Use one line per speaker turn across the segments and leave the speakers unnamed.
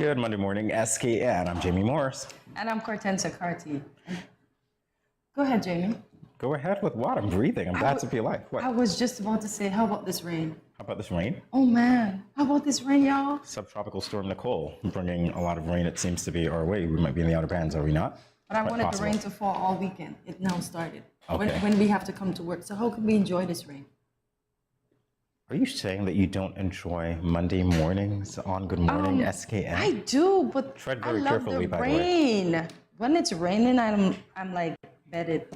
Good Monday morning, SKN. I'm Jamie Morris.
And I'm Cortenza Carty. Go ahead, Jamie.
Go ahead with what? I'm breathing. I'm glad to be alive. What?
I was just about to say, how about this rain?
How about this rain?
Oh man, how about this rain, y'all?
Subtropical storm Nicole bringing a lot of rain, it seems to be our way. We might be in the outer bands, are we not?
But I wanted the rain to fall all weekend. It now started.
Okay.
When we have to come to work. So how can we enjoy this rain?
Are you saying that you don't enjoy Monday mornings on Good Morning SKN?
I do, but
Tread very
I love
carefully,
the
by the way.
rain. When it's raining, I'm like bedded.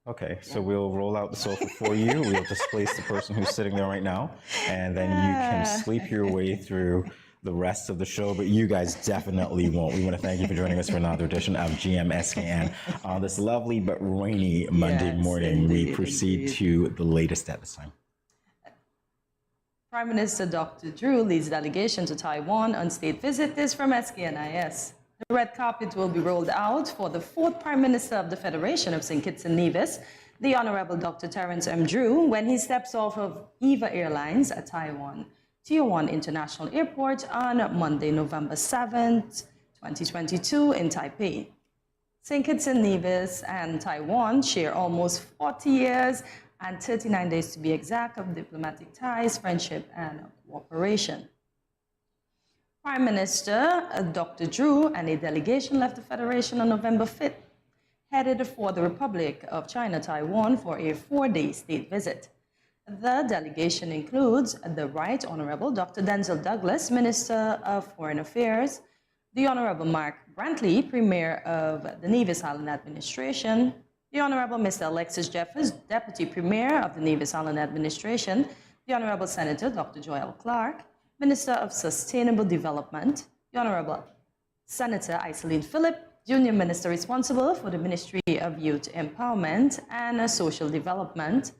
Okay, so we'll roll out the sofa for you. We'll displace the person who's sitting there right now, and then you can sleep your way through the rest of the show, but you guys definitely won't. We want to thank you for joining us for another edition of GMSKN on this lovely but rainy Monday morning.
Indeed,
We proceed to the latest at this time.
Prime Minister Dr. Drew leads delegation to Taiwan on state visit. This from SKNIS. The red carpet will be rolled out for the fourth Prime Minister of the Federation of St. Kitts and Nevis, the Honorable Dr. Terence M. Drew, when he steps off of EVA Airlines at Taiwan Tier 1 International Airport on Monday, November 7th, 2022 in Taipei. St. Kitts and Nevis and Taiwan share almost 40 years and 39 days to be exact of diplomatic ties, friendship, and cooperation. Prime Minister Dr. Drew and a delegation left the Federation on November 5th, headed for the Republic of China, Taiwan, for a 4-day state visit. The delegation includes the Right Honorable Dr. Denzel Douglas, Minister of Foreign Affairs, the Honorable Mark Brantley, Premier of the Nevis Island Administration, the Honorable Mr. Alexis Jeffers, Deputy Premier of the Nevis Island Administration, the Honorable Senator Dr. Joel Clark, Minister of Sustainable Development, the Honorable Senator Iselin Phillip, Junior Minister responsible for the Ministry of Youth Empowerment and Social Development,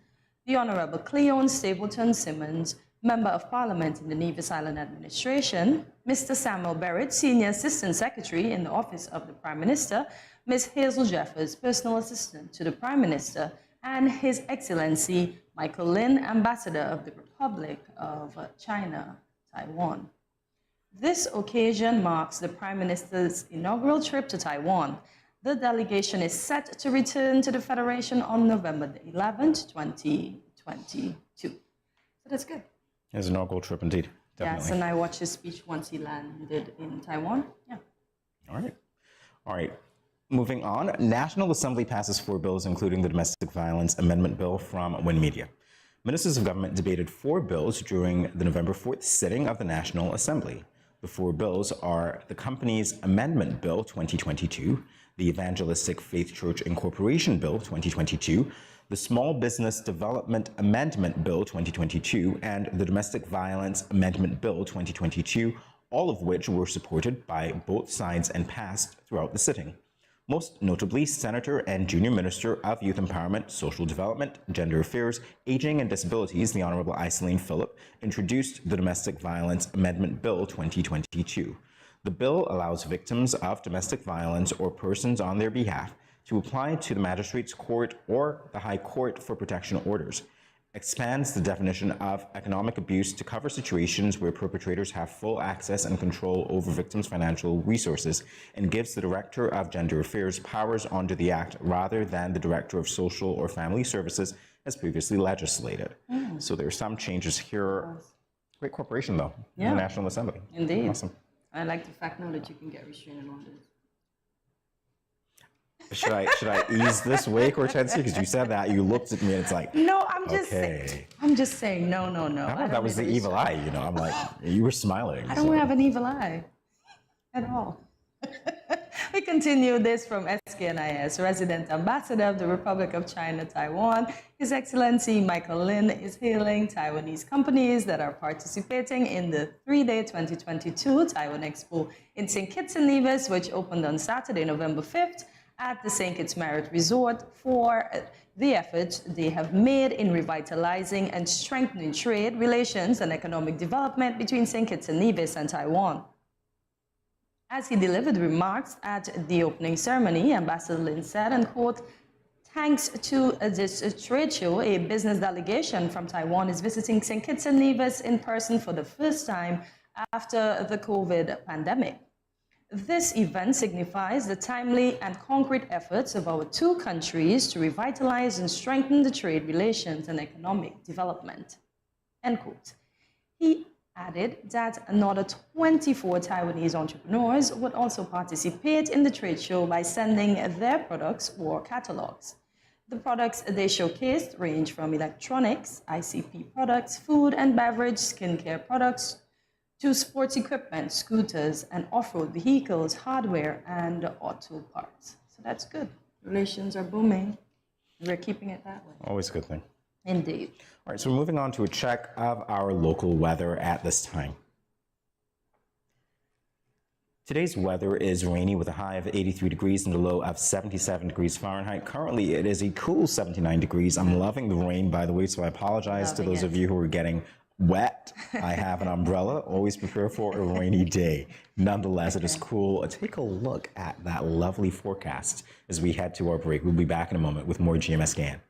the Honorable Cleon Stapleton Simmons, Member of Parliament in the Nevis Island Administration, Mr. Samuel Barrett, Senior Assistant Secretary in the Office of the Prime Minister, Ms. Hazel Jeffers, Personal Assistant to the Prime Minister, and His Excellency Michael Lin, Ambassador of the Republic of China, Taiwan. This occasion marks the Prime Minister's inaugural trip to Taiwan. The delegation is set to return to the Federation on November 11th, 2022. So that's good.
His inaugural trip, indeed. Definitely.
Yes, and I watched his speech once he landed in Taiwan. Yeah.
All right. All right. Moving on, National Assembly passes 4 bills, including the Domestic Violence Amendment Bill from Win Media. Ministers of Government debated 4 bills during the November 4th sitting of the National Assembly. The 4 bills are the Companies Amendment Bill 2022, the Evangelistic Faith Church Incorporation Bill 2022, the Small Business Development Amendment Bill 2022, and the Domestic Violence Amendment Bill 2022, all of which were supported by both sides and passed throughout the sitting. Most notably, Senator and Junior Minister of Youth Empowerment, Social Development, Gender Affairs, Aging and Disabilities, the Honorable Iselin Phillip, introduced the Domestic Violence Amendment Bill 2022. The bill allows victims of domestic violence or persons on their behalf to apply to the Magistrates Court or the High Court for protection orders, expands the definition of economic abuse to cover situations where perpetrators have full access and control over victims' financial resources, and gives the Director of Gender Affairs powers under the Act rather than the Director of Social or Family Services as previously legislated. So there are some changes here. Great corporation, though, in the National Assembly.
Indeed.
Awesome.
I like the fact now that you can get restraining orders.
Should I ease this way, Cortensia? Because you said that, you looked at me and it's like,
no, I'm just
okay.
saying. I'm just saying, no.
I thought that was the evil eye, you know. I'm like, you were smiling.
I don't have an evil eye at all. We continue this from SKNIS. Resident Ambassador of the Republic of China, Taiwan, His Excellency Michael Lin is hailing Taiwanese companies that are participating in the 3-day 2022 Taiwan Expo in St. Kitts and Nevis, which opened on Saturday, November 5th, at the St. Kitts Marriott Resort for the efforts they have made in revitalizing and strengthening trade relations and economic development between St. Kitts and Nevis and Taiwan. As he delivered remarks at the opening ceremony, Ambassador Lin said, and quote, "Thanks to this trade show, a business delegation from Taiwan is visiting St. Kitts and Nevis in person for the first time after the COVID pandemic. This event signifies the timely and concrete efforts of our two countries to revitalize and strengthen the trade relations and economic development. End quote. He added that another 24 Taiwanese entrepreneurs would also participate in the trade show by sending their products or catalogs. The products they showcased range from electronics, ICP products, food and beverage, skincare products, to sports equipment, scooters, and off-road vehicles, hardware, and auto parts. So that's good. Relations are booming. We're keeping it that way.
Always a good thing.
Indeed.
All right, so we're moving on to a check of our local weather at this time. Today's weather is rainy with a high of 83 degrees and a low of 77 degrees Fahrenheit. Currently, it is a cool 79 degrees. I'm loving the rain, by the way, so I apologize to those of you who are getting wet. I have an umbrella. Always prepare for a rainy day. Nonetheless, it is cool. Take a look at that lovely forecast as we head to our break. We'll be back in a moment with more GMS Scan.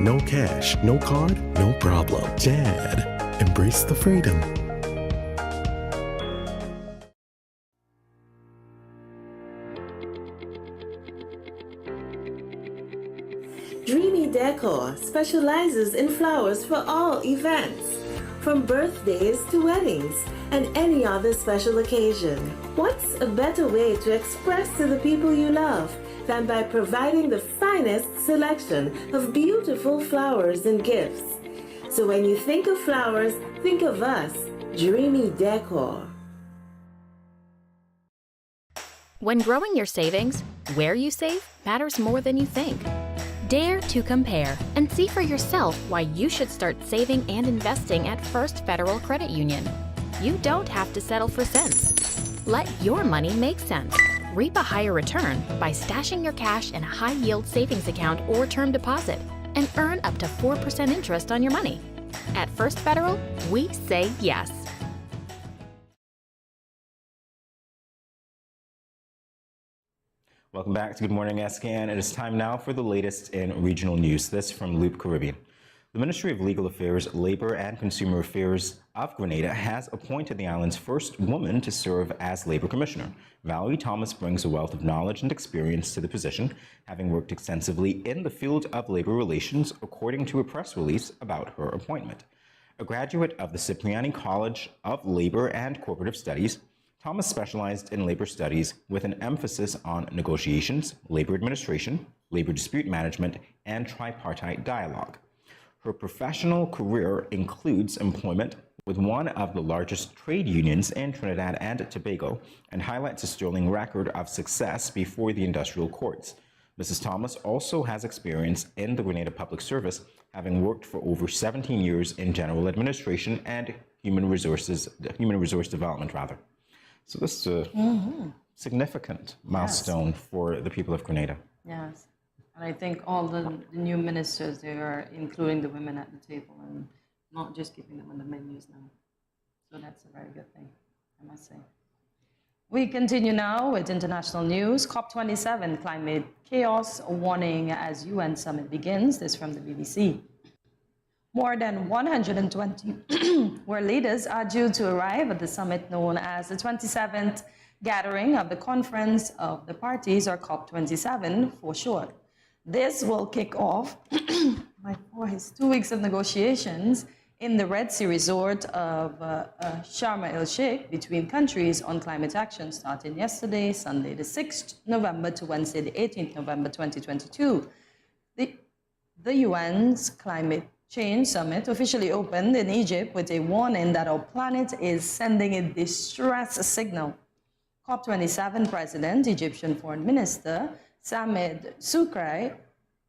No cash, no card, no problem. Dad, embrace the freedom.
Dreamy Decor specializes in flowers for all events, from birthdays to weddings and any other special occasion. What's a better way to express to the people you love than by providing the finest selection of beautiful flowers and gifts? So when you think of flowers, think of us, Dreamy Decor.
When growing your savings, where you save matters more than you think. Dare to compare and see for yourself why you should start saving and investing at First Federal Credit Union. You don't have to settle for cents. Let your money make sense. Reap a higher return by stashing your cash in a high-yield savings account or term deposit and earn up to 4% interest on your money. At First Federal, we say yes.
Welcome back to Good Morning SKN. It is time now for the latest in regional news. This from Loop Caribbean. The Ministry of Legal Affairs, Labor and Consumer Affairs of Grenada has appointed the island's first woman to serve as Labor Commissioner. Valerie Thomas brings a wealth of knowledge and experience to the position, having worked extensively in the field of labor relations, according to a press release about her appointment. A graduate of the Cipriani College of Labor and Corporative Studies, Thomas specialized in labor studies with an emphasis on negotiations, labor administration, labor dispute management, and tripartite dialogue. Her professional career includes employment with one of the largest trade unions in Trinidad and Tobago and highlights a sterling record of success before the industrial courts. Mrs. Thomas also has experience in the Grenada Public Service, having worked for over 17 years in general administration and human resource development, So this is a significant milestone for the people of Grenada.
Yes. And I think all the new ministers, they are including the women at the table and not just keeping them on the menus now. So that's a very good thing, I must say. We continue now with international news. COP27 climate chaos warning as UN summit begins. This from the BBC. More than 120 world leaders are due to arrive at the summit known as the 27th gathering of the Conference of the Parties, or COP27 for short. This will kick off my voice, 2 weeks of negotiations in the Red Sea resort of Sharm el-Sheikh between countries on climate action, starting yesterday, Sunday the 6th November to Wednesday the 18th November 2022. The UN's Climate Change Summit officially opened in Egypt with a warning that our planet is sending a distress signal. COP27 President, Egyptian Foreign Minister Samed Shoukry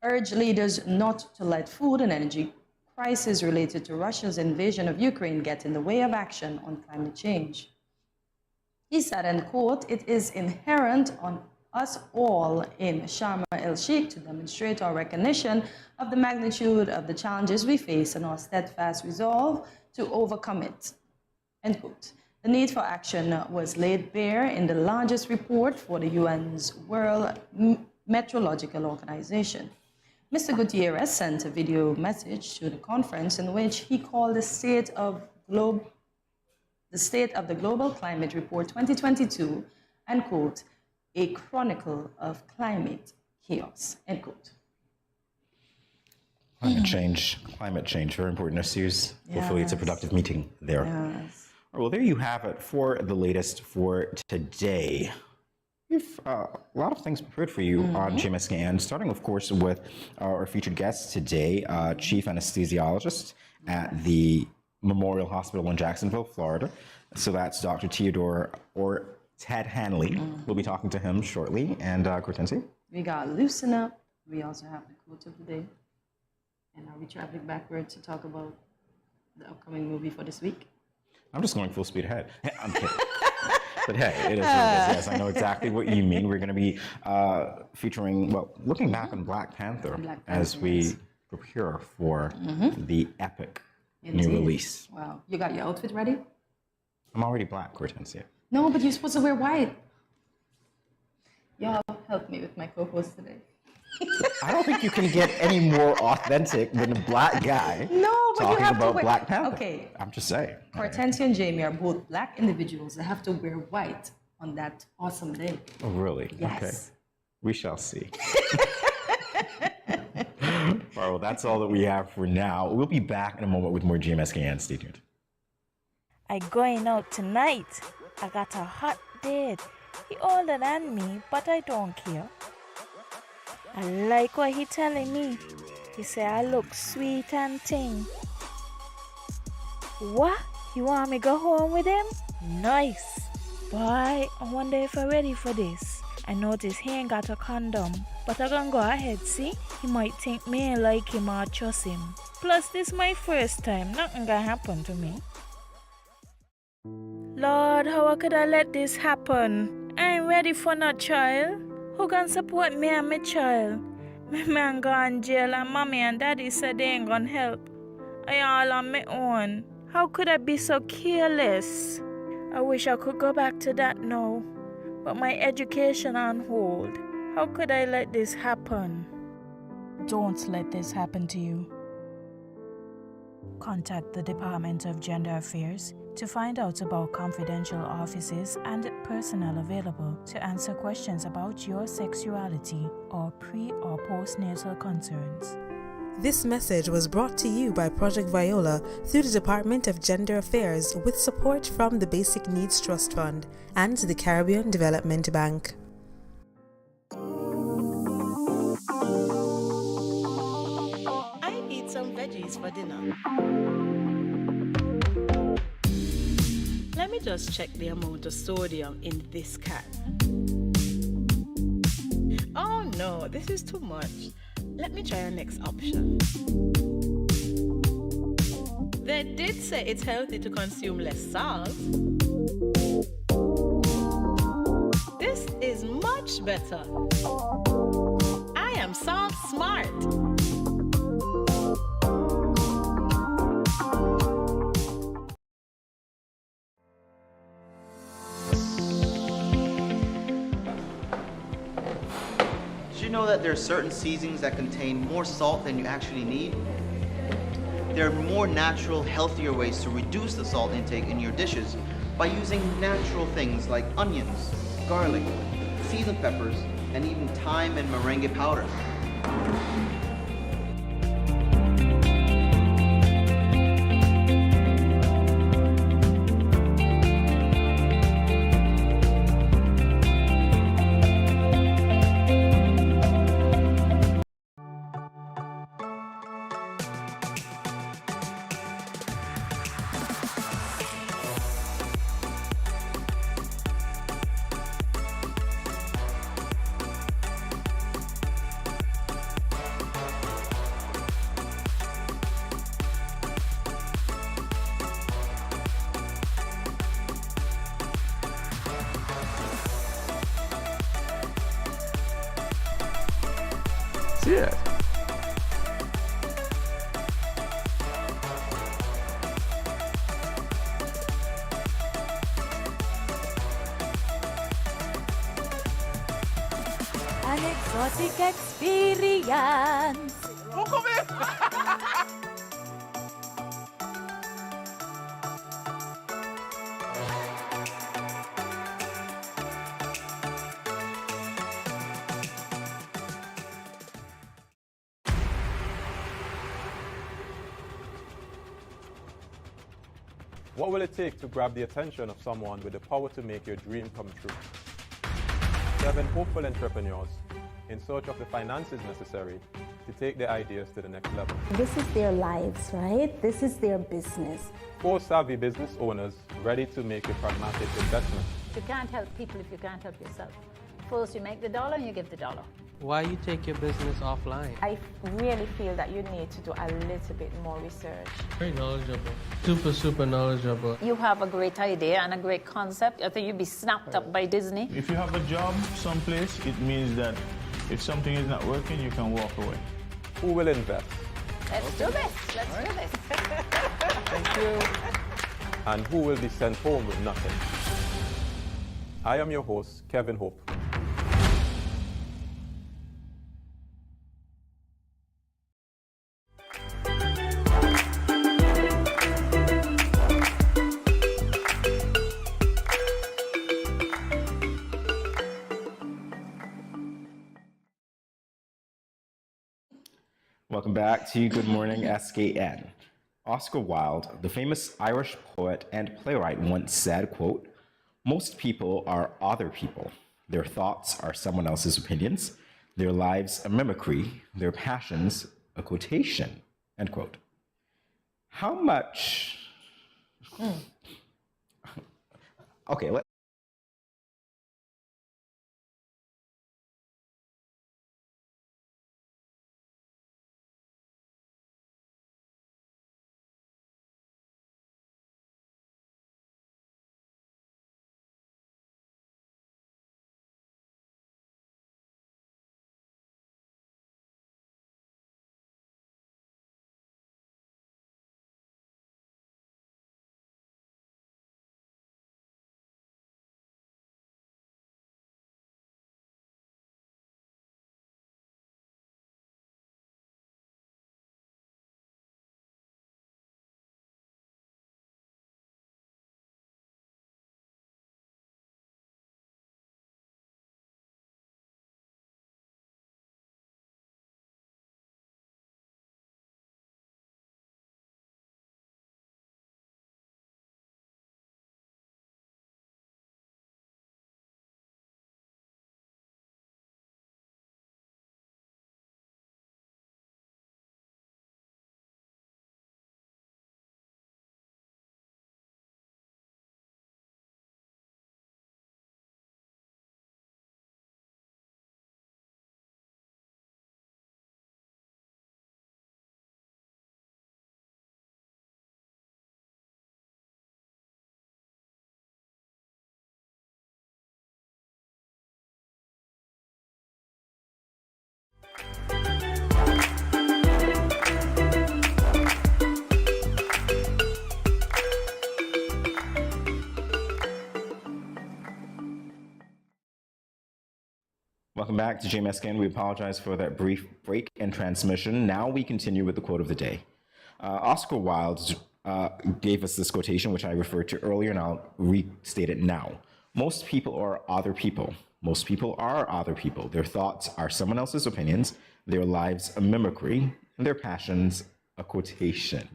urged leaders not to let food and energy crisis related to Russia's invasion of Ukraine get in the way of action on climate change. He said, and quote, "It is inherent on us all in Sharm el-Sheikh to demonstrate our recognition of the magnitude of the challenges we face and our steadfast resolve to overcome it." End quote. The need for action was laid bare in the largest report for the UN's World Meteorological Organization. Mr. Gutierrez sent a video message to the conference in which he called the State of the Global Climate Report 2022, and quote, "a chronicle of climate chaos," end quote.
Climate change, very important issues. Hopefully it's a productive meeting there.
Yes.
All right, well, there you have it for the latest for today. We have a lot of things prepared for you on GMS SKN, starting, of course, with our featured guest today, Chief Anesthesiologist at the Memorial Hospital in Jacksonville, Florida. So that's Dr. Theodore or Ted Hanley. We'll be talking to him shortly. And Cortensia?
We got Loosen Up. We also have the quote of the day. And are we traveling backward to talk about the upcoming movie for this week?
I'm just going full speed ahead. I'm kidding. But hey, it is what it is. Yes, I know exactly what you mean. We're going to be featuring, well, looking back on Black Panther as we prepare for the epic new release.
Wow. You got your outfit ready?
I'm already black, Cortensia.
No, but you're supposed to wear white. Y'all help me with my co-host today.
I don't think you can get any more authentic than a black guy talking about Black Panther.
Okay.
I'm just saying.
Hortensia and Jamie are both black individuals that have to wear white on that awesome day.
Oh, really?
Yes.
Okay. We shall see. All right, well, that's all that we have for now. We'll be back in a moment with more GMS SKN. Stay tuned.
I going out tonight. I got a hot date. He older than me, but I don't care. I like what he telling me. He say I look sweet and ting. What? You want me go home with him? Nice. Boy, I wonder if I'm ready for this. I notice he ain't got a condom, but I gonna go ahead, see? He might think me ain't like him or trust him. Plus, this my first time. Nothing gonna happen to me. Lord, how could I let this happen? I ain't ready for no child. Who can support me and my child? My man gone jail and mommy and daddy said they ain't gonna help. I all on my own. How could I be so careless? I wish I could go back to that now. But my education on hold. How could I let this happen? Don't let this happen to you. Contact the Department of Gender Affairs to find out about confidential offices and personnel available to answer questions about your sexuality or pre- or postnatal concerns.
This message was brought to you by Project Viola through the Department of Gender Affairs with support from the Basic Needs Trust Fund and the Caribbean Development Bank.
I need some veggies for dinner. Let me just check the amount of sodium in this can. Oh no, this is too much. Let me try our next option. They did say it's healthy to consume less salt. This is much better.
am salt smart.
Did you know that there are certain seasonings that contain more salt than you actually need? There are more natural, healthier ways to reduce the salt intake in your dishes by using natural things like onions, garlic, seasoned peppers, and even thyme and merengue powder.
Yeah.
An exotic experience.
What will it take to grab the attention of someone with the power to make your dream come true? 7 hopeful entrepreneurs in search of the finances necessary to take their ideas to the next level.
This is their lives, right? This is their business.
4 savvy business owners ready to make a pragmatic investment.
You can't help people if you can't help yourself. First, you make the dollar and you give the dollar.
Why you take your business offline?
I really feel that you need to do a little bit more research.
Very knowledgeable. Super knowledgeable.
You have a great idea and a great concept. I think you'd be snapped up by Disney.
If you have a job someplace, it means that if something is not working, you can walk away.
Who will invest?
Let's do this. Let's do this.
Thank you. And who will be sent home with nothing? I am your host, Kevin Hope.
Welcome back to Good Morning SKN. Oscar Wilde, the famous Irish poet and playwright, once said, quote, "Most people are other people. Their thoughts are someone else's opinions. Their lives a mimicry. Their passions a quotation," end quote. How much... Okay, Welcome back to GOOD Morning SKN. We apologize for that brief break in transmission. Now we continue with the quote of the day. Oscar Wilde gave us this quotation, which I referred to earlier, and I'll restate it now. Most people are other people. Most people are other people. Their thoughts are someone else's opinions, their lives a mimicry, and their passions a quotation.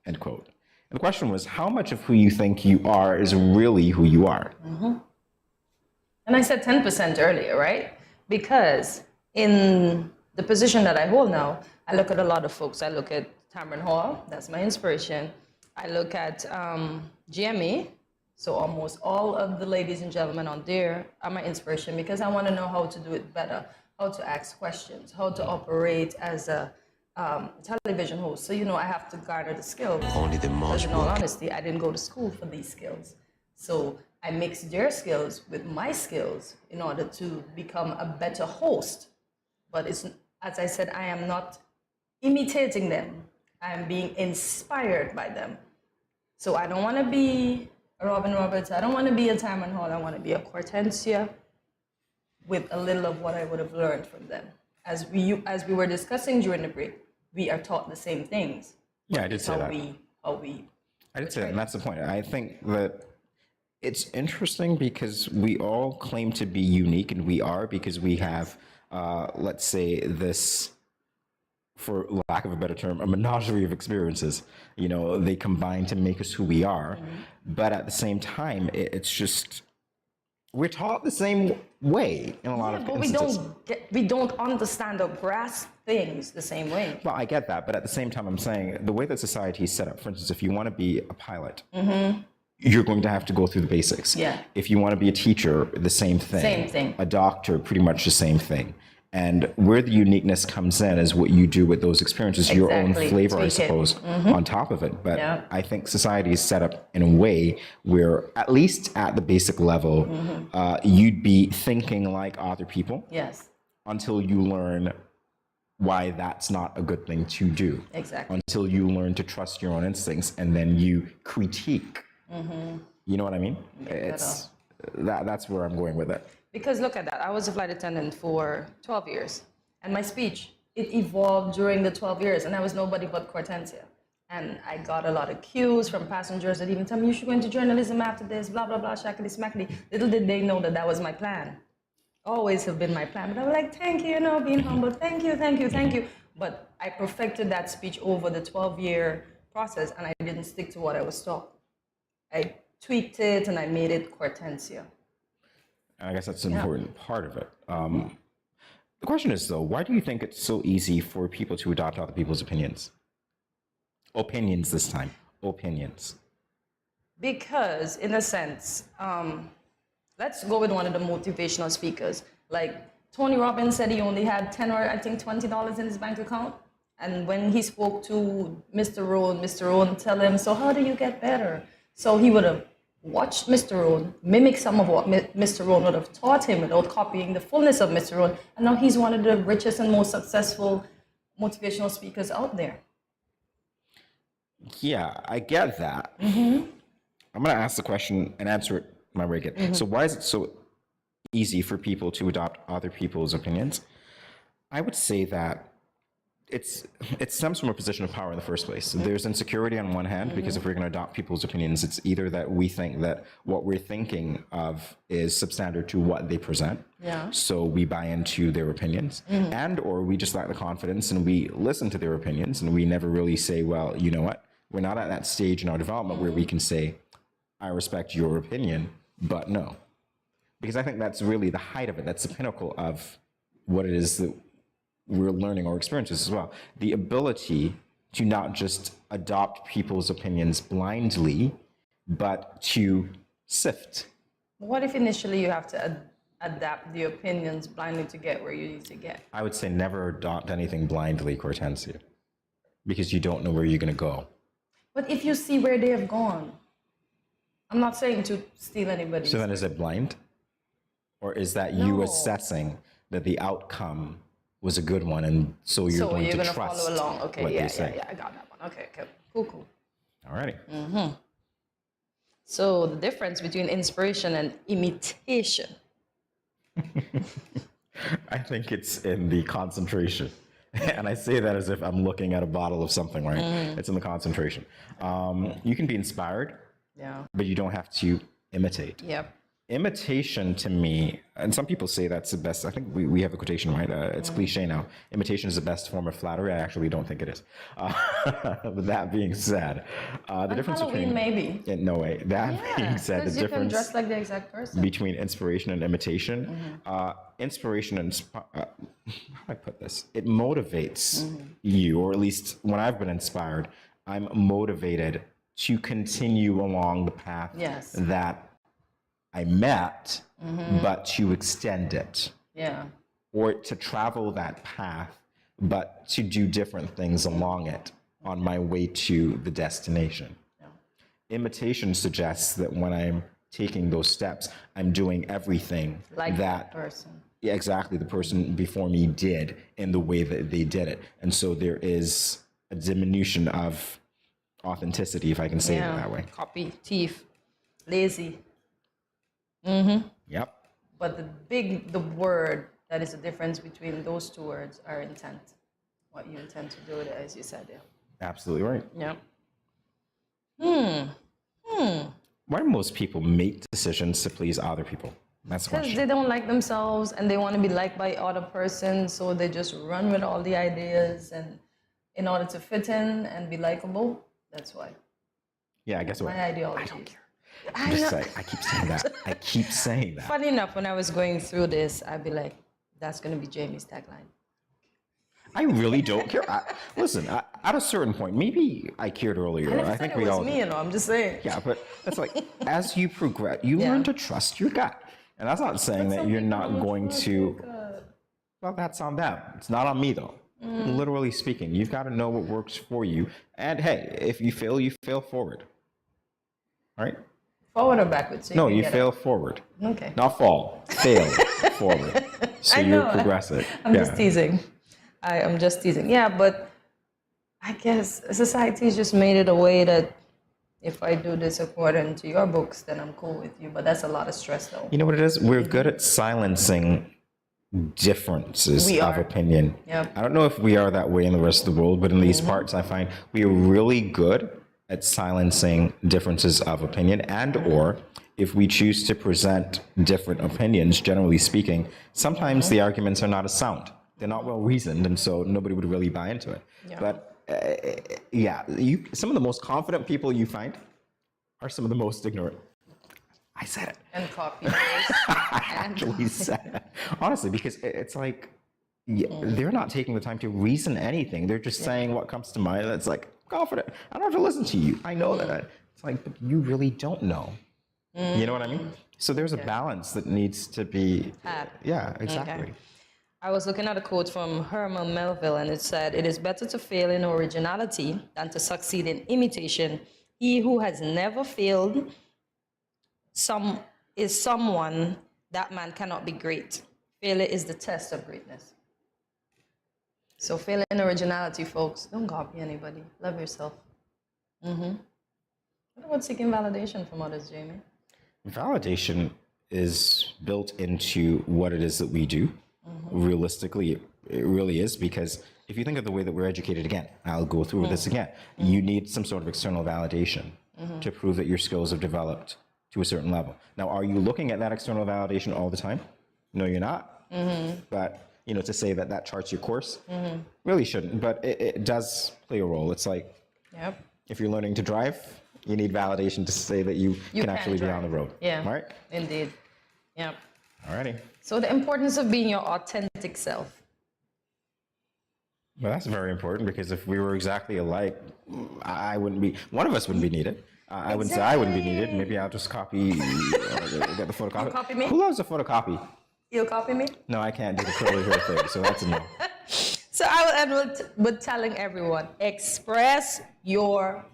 End quote. And the question was, how much of who you think you are is really who you are?
And I said 10% earlier, right? Because in the position that I hold now, I look at a lot of folks. I look at Tamron Hall, that's my inspiration. I look at GME, so almost all of the ladies and gentlemen on there are my inspiration because I want to know how to do it better, how to ask questions, how to operate as a television host. So, I have to garner the skills.
Only the most
in all honesty, I didn't go to school for these skills. So I mix their skills with my skills in order to become a better host. But it's, as I said, I am not imitating them. I am being inspired by them. So I don't want to be a Robin Roberts. I don't want to be a Tamron Hall. I want to be a Hortensia with a little of what I would have learned from them. As we were discussing during the break, we are taught the same things.
Yeah, I did say that.
I
did say that, and that's the point. I think that it's interesting because we all claim to be unique, and we are because we have, let's say, this, for lack of a better term, a menagerie of experiences. They combine to make us who we are. But at the same time, it's just, we're taught the same way in a lot of instances.
But we don't understand or grasp things the same way.
Well, I get that, but at the same time, I'm saying the way that society is set up, for instance, if you want to be a pilot, you're going to have to go through the basics.
Yeah.
If you want to be a teacher, the same thing.
Same thing.
A doctor, pretty much the same thing. And where the uniqueness comes in is what you do with those experiences, your own flavor, I suppose, on top of it. But I think society is set up in a way where, at least at the basic level, you'd be thinking like other people.
Yes.
Until you learn why that's not a good thing to do.
Exactly.
Until you learn to trust your own instincts, and then you critique. You know what I mean? That's where I'm going with it.
Because look at that. I was a flight attendant for 12 years. And my speech, it evolved during the 12 years. And I was nobody but Hortensia. And I got a lot of cues from passengers that even tell me, you should go into journalism after this, blah, blah, blah, shackly, smackly. Little did they know that that was my plan. Always have been my plan. But I was like, thank you, being humble. Thank you, thank you, thank you. But I perfected that speech over the 12-year process. And I didn't stick to what I was taught. I tweaked it and I made it Hortensia.
I guess that's an important part of it. The question is, though, why do you think it's so easy for people to adopt other people's opinions? Opinions this time. Opinions.
Because, in a sense, let's go with one of the motivational speakers. Like, Tony Robbins said he only had $10 or I think $20 in his bank account. And when he spoke to Mr. Rohn tell him, so how do you get better? So he would have watched Mr. Rohn, mimic some of what Mr. Rohn would have taught him without copying the fullness of Mr. Rohn. And now he's one of the richest and most successful motivational speakers out there.
Yeah, I get that. I'm going to ask the question and answer it my way again. So why is it so easy for people to adopt other people's opinions? I would say that it stems from a position of power in the first place. So there's insecurity on one hand, because if we're going to adopt people's opinions, it's either that we think that what we're thinking of is substandard to what they present. So we buy into their opinions, and or we just lack the confidence and we listen to their opinions and we never really say, well, you know what? We're not at that stage in our development where we can say, I respect your opinion, but no. Because I think that's really the height of it. That's the pinnacle of what it is that we're learning or experiences as well. The ability to not just adopt people's opinions blindly, but to sift.
What if initially you have to adapt the opinions blindly to get where you need to get?
I would say never adopt anything blindly, Hortensia, because you don't know where you're going to go.
But if you see where they have gone, I'm not saying to steal anybody.
So then is it blind? Or is that you assessing that the outcome was a good one, and so you're going to trust
follow along. Okay,
what
yeah,
they say?
I got that one. Okay, cool.
All righty.
So the difference between inspiration and imitation.
I think it's in the concentration. And I say that as if I'm looking at a bottle of something, right? It's in the concentration. You can be inspired, but you don't have to imitate.
Yep.
Imitation to me, and some people say that's the best. I think we have a quotation, right? It's cliche now. Imitation is the best form of flattery. I actually don't think it is. But that being said, the difference
Halloween,
between no way. That being said, the
you can
difference
dress like the exact person.
between inspiration and imitation, inspiration and how do I put this? It motivates you, or at least when I've been inspired, I'm motivated to continue along the path that I met, but to extend it.
Yeah.
Or to travel that path, but to do different things along it on my way to the destination. Imitation suggests that when I'm taking those steps, I'm doing everything
Like that person.
Yeah, exactly, the person before me did in the way that they did it. And so there is a diminution of authenticity, if I can say it that way.
Copy, thief, lazy.
Yep.
But the word that is the difference between those two words are intent. What you intend to do with it, as you said,
Absolutely right.
Yep.
Why do most people make decisions to please other people? That's the
Because
question.
they don't like themselves and they want to be liked by other persons, so they just run with all the ideas and in order to fit in and be likable. That's why.
Yeah, I guess what?
My ideology.
I don't care. I'm just saying, I keep saying that. I keep saying that.
Funny enough, when I was going through this, I'd be like, that's going to be Jamie's tagline.
I really don't care. Listen, at a certain point, maybe I cared earlier. I think we all.
Me, I'm just saying.
Yeah, but it's like as you progress, you learn to trust your gut, and that's not saying that you're not going to. Well, that's on them. It's not on me though. Literally speaking, you've got to know what works for you. And hey, if you fail forward. All right.
Forward or backwards? So
No, you fail forward.
Okay.
Not fall. Fail forward. So you're progressive.
I'm just teasing. I'm just teasing. Yeah, but I guess society's just made it a way that if I do this according to your books, then I'm cool with you. But that's a lot of stress, though.
You know what it is? We're good at silencing differences of opinion.
Yep.
I don't know if we are that way in the rest of the world, but in these parts, I find we are really good at silencing differences of opinion, and or if we choose to present different opinions, generally speaking, sometimes the arguments are not as sound. They're not well reasoned, and so nobody would really buy into it.
Yeah.
But some of the most confident people you find are some of the most ignorant. I said it.
And copy.
I actually said it. Honestly, because it's like they're not taking the time to reason anything. They're just saying what comes to mind. That's like confident. I don't have to listen to you. I know that. It's like, but you really don't know. You know what I mean? So there's a balance that needs to be. Yeah, exactly.
Okay. I was looking at a quote from Herman Melville, and it said, "It is better to fail in originality than to succeed in imitation. He who has never failed is someone that man cannot be great. Failure is the test of greatness." So fail in originality, folks. Don't copy anybody. Love yourself. What about seeking validation from others, Jamie?
Validation is built into what it is that we do. Realistically, it really is, because if you think of the way that we're educated, again, I'll go through this again, you need some sort of external validation to prove that your skills have developed to a certain level. Now, are you looking at that external validation all the time? No, you're not. But, to say that that charts your course, really shouldn't, but it does play a role. It's like, if you're learning to drive, you need validation to say that you can actually be on the road.
Yeah,
right?
Indeed. Yeah.
Alrighty.
So the importance of being your authentic self.
Well, that's very important, because if we were exactly alike, one of us wouldn't be needed. I wouldn't say I wouldn't be needed. Maybe I'll just copy, get the photocopy.
You copy me?
Who loves a photocopy?
You'll copy me?
No, I can't do the curly hair thing, so that's a no.
So I will end with telling everyone, express your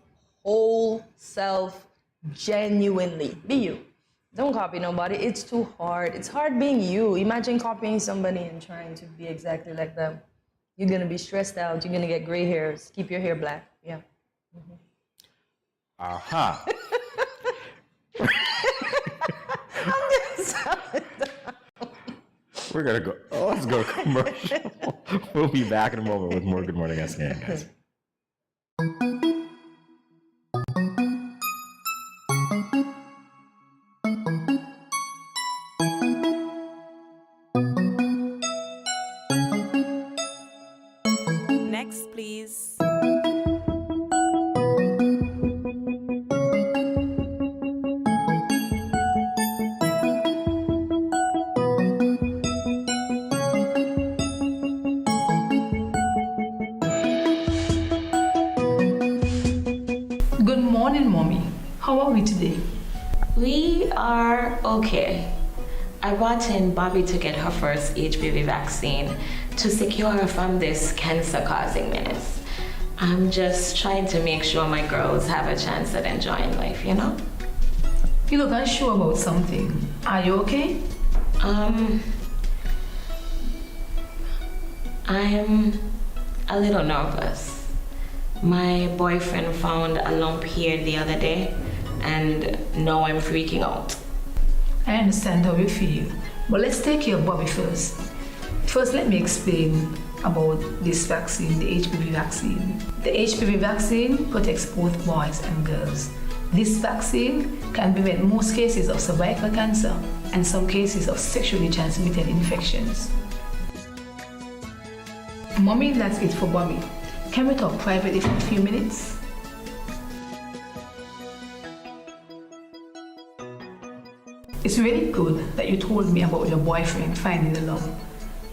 whole self genuinely. Be you. Don't copy nobody. It's too hard. It's hard being you. Imagine copying somebody and trying to be exactly like them. You're going to be stressed out. You're going to get gray hairs. Keep your hair black. Yeah.
Aha. We're going to go. Oh, let's go to commercial. We'll be back in a moment with more Good Morning SKN, guys.
Next, please.
Good morning, Mommy. How are we today?
We are okay. I brought in Bobby to get her first HPV vaccine to secure her from this cancer-causing menace. I'm just trying to make sure my girls have a chance at enjoying life, you know?
You look unsure about something. Are you okay?
I'm a little nervous. My boyfriend found a lump here the other day, and now I'm freaking out.
I understand how you feel, but let's take care of Bobby first. First, let me explain about this vaccine, the HPV vaccine. The HPV vaccine protects both boys and girls. This vaccine can prevent most cases of cervical cancer and some cases of sexually transmitted infections. Mommy, that's it for Bobby. Can we talk privately for a few minutes? It's really good that you told me about your boyfriend finding the lump.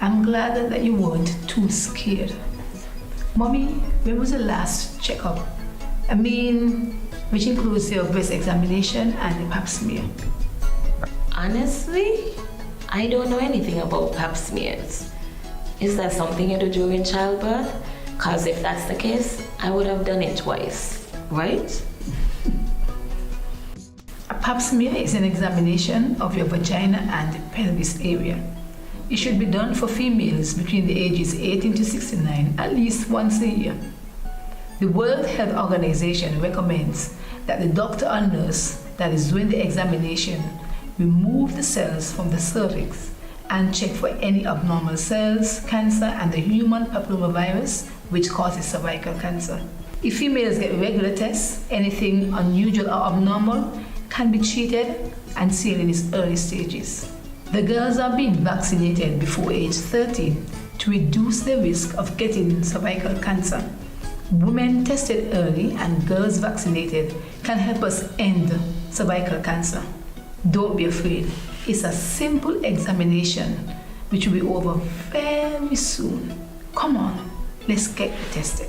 I'm glad that you weren't too scared. Mommy, when was the last checkup? I mean, which includes your breast examination and the pap smear.
Honestly, I don't know anything about pap smears. Is that something you do during childbirth? Because if that's the case, I would have done it twice, right?
A pap smear is an examination of your vagina and the pelvis area. It should be done for females between the ages 18 to 69 at least once a year. The World Health Organization recommends that the doctor or nurse that is doing the examination remove the cells from the cervix and check for any abnormal cells, cancer, and the human papillomavirus, which causes cervical cancer. If females get regular tests, anything unusual or abnormal can be treated and seen in its early stages. The girls are being vaccinated before age 13 to reduce the risk of getting cervical cancer. Women tested early and girls vaccinated can help us end cervical cancer. Don't be afraid. It's a simple examination which will be over very soon. Come on, let's get tested.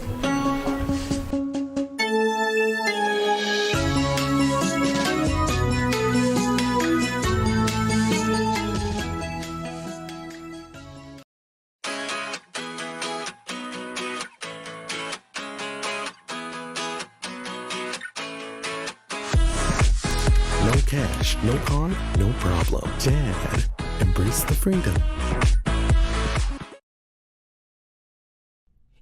No cash, no card, no problem. Dad, embrace the freedom.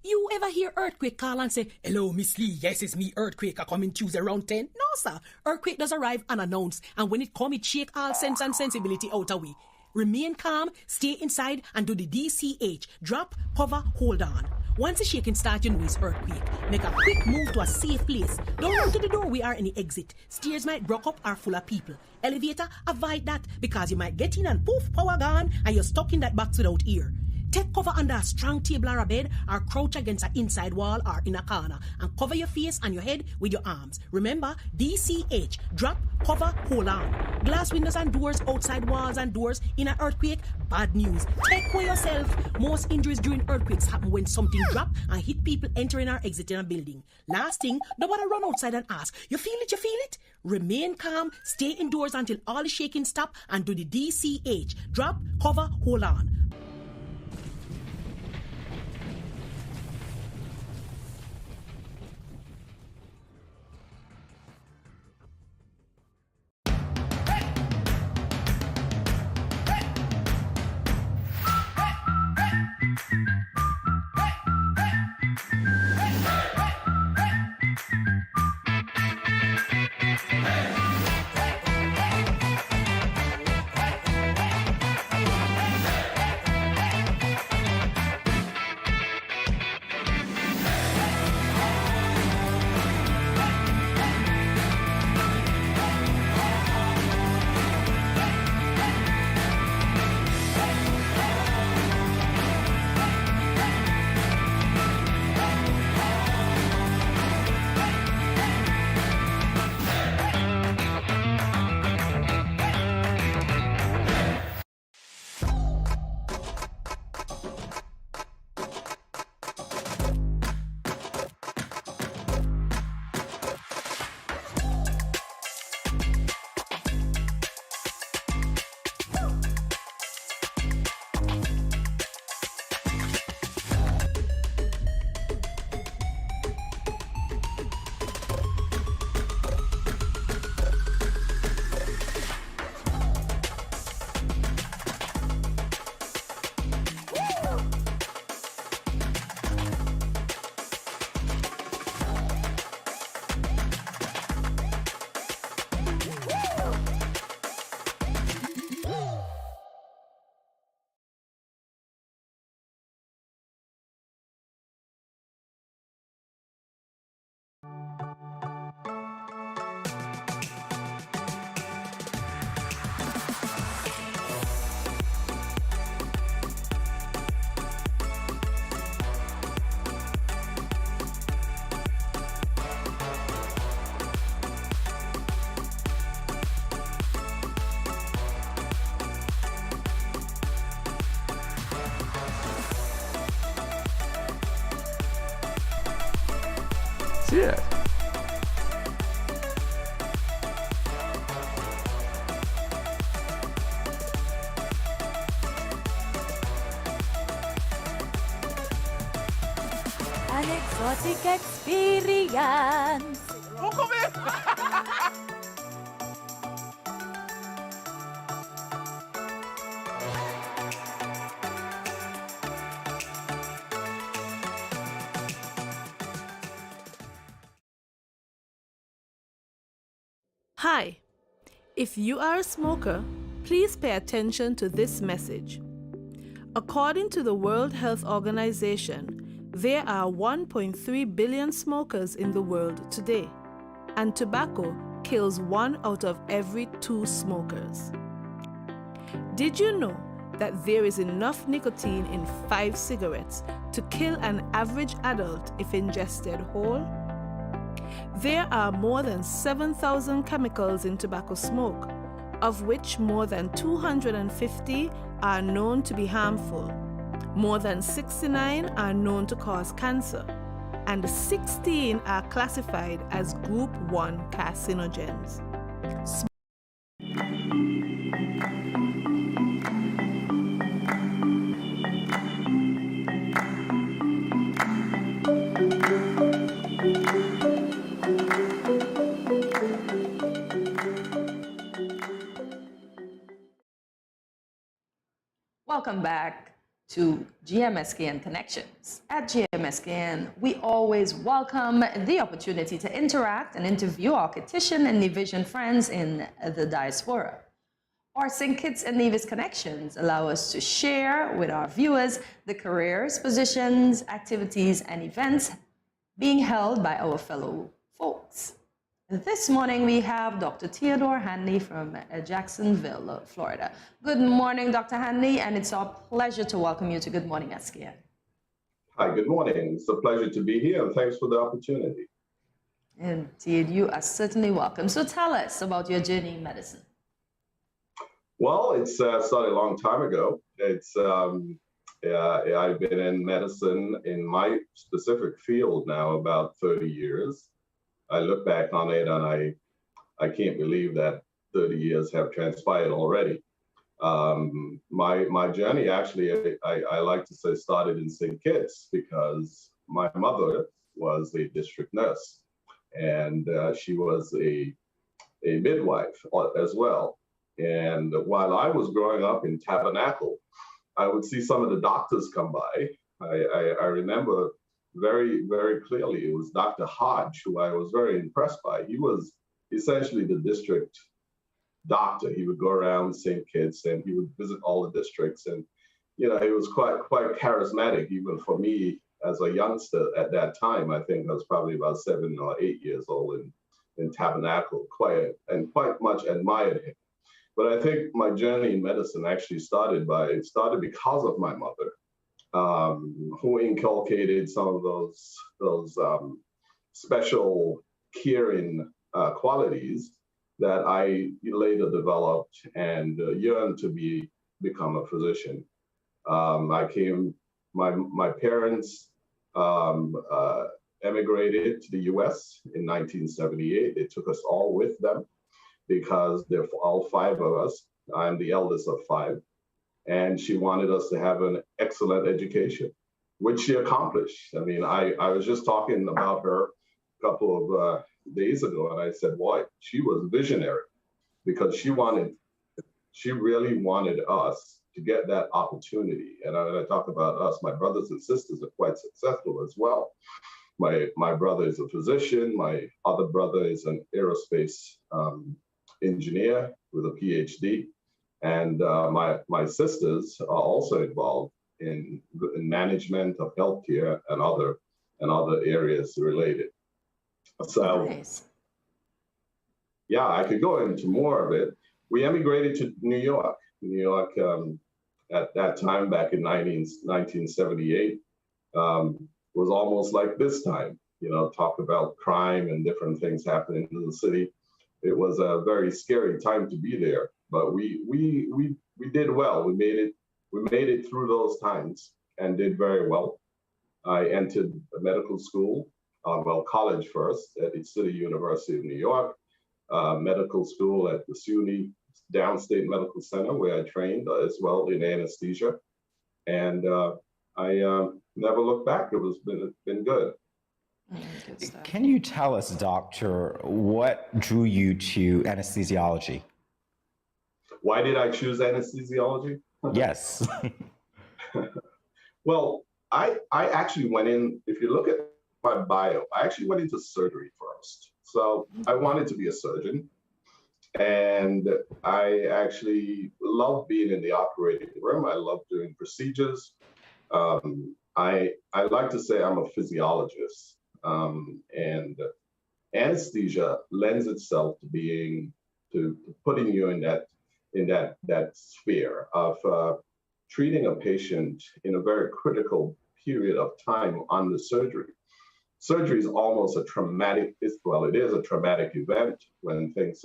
You ever hear Earthquake call and say, "Hello, Miss Lee, yes, it's me, Earthquake, I coming Tuesday around 10? No, sir. Earthquake does arrive unannounced, and when it come, it shake all sense and sensibility out of we. Remain calm, stay inside, and do the DCH. Drop, cover, hold on. Once the shaking starts, you know it's earthquake. Make a quick move to a safe place. Don't run to the door, we are in the exit. Stairs might block up or full of people. Elevator, avoid that, because you might get in and poof, power gone, and you're stuck in that box without ear. Take cover under a strong table or a bed, or crouch against an inside wall or in a corner, and cover your face and your head with your arms. Remember, DCH, drop, cover, hold on. Glass windows and doors, outside walls and doors in an earthquake, bad news. Take care yourself. Most injuries during earthquakes happen when something drop and hit people entering or exiting a building. Last thing, nobody run outside and ask, you feel it, you feel it? Remain calm, stay indoors until all the shaking stop, and do the DCH, drop, cover, hold on.
That's it.
An exotic experience.
Oh, come in.
Hi. If you are a smoker, please pay attention to this message. According to the World Health Organization, there are 1.3 billion smokers in the world today, and tobacco kills 1 out of every 2 smokers. Did you know that there is enough nicotine in 5 cigarettes to kill an average adult if ingested whole? There are more than 7,000 chemicals in tobacco smoke, of which more than 250 are known to be harmful. More than 69 are known to cause cancer, and 16 are classified as Group 1 carcinogens.
Welcome back to GMSKN Connections. At GMSKN, we always welcome the opportunity to interact and interview our Kittitian and Nevisian friends in the diaspora. Our St. Kitts and Nevis Connections allow us to share with our viewers the careers, positions, activities, and events being held by our fellow folks. This morning we have Dr. Theodore Hanley from Jacksonville, Florida. Good morning, Dr. Hanley, and it's our pleasure to welcome you to Good Morning SKN.
Hi, good morning. It's a pleasure to be here, and thanks for the opportunity.
Indeed, you are certainly welcome. So tell us about your journey in medicine.
Well, it started a long time ago. I've been in medicine in my specific field now about 30 years. I look back on it and I can't believe that 30 years have transpired already. My journey actually, I like to say, started in St. Kitts because my mother was a district nurse, and she was a midwife as well. And while I was growing up in Tabernacle, I would see some of the doctors come by. I remember very, very clearly, it was Dr. Hodge, who I was very impressed by. He was essentially the district doctor. He would go around St. Kitts and he would visit all the districts. And, you know, he was quite charismatic, even for me as a youngster at that time. I think I was probably about 7 or 8 years old in Tabernacle, quite much admired him. But I think my journey in medicine actually started because of my mother. Who inculcated some of those special caring qualities that I later developed and yearned to become a physician. My parents emigrated to the U.S. in 1978. They took us all with them because they're all 5 of us. I'm the eldest of 5. And she wanted us to have an excellent education, which she accomplished. I mean, I was just talking about her a couple of days ago, and I said, boy, she was visionary because she really wanted us to get that opportunity. And when I talk about us, my brothers and sisters are quite successful as well. My brother is a physician. My other brother is an aerospace engineer with a PhD. And my sisters are also involved in management of healthcare and other areas related. So, nice. Yeah, I could go into more of it. We emigrated to New York. New York at that time, back in 1978, was almost like this time. You know, talk about crime and different things happening in the city. It was a very scary time to be there. But we did well. We made it through those times and did very well. I entered medical school college first at the City University of New York, medical school at the SUNY Downstate Medical Center, where I trained as well in anesthesia. And I never looked back. It was been good.
Can you tell us, doctor, what drew you to anesthesiology?
Why did I choose anesthesiology?
Yes.
Well, I actually went in, if you look at my bio, I actually went into surgery first. So I wanted to be a surgeon. And I actually love being in the operating room. I love doing procedures. I like to say I'm a physiologist. And anesthesia lends itself to putting you in that sphere of treating a patient in a very critical period of time on the surgery. Surgery is almost a traumatic, it is a traumatic event when things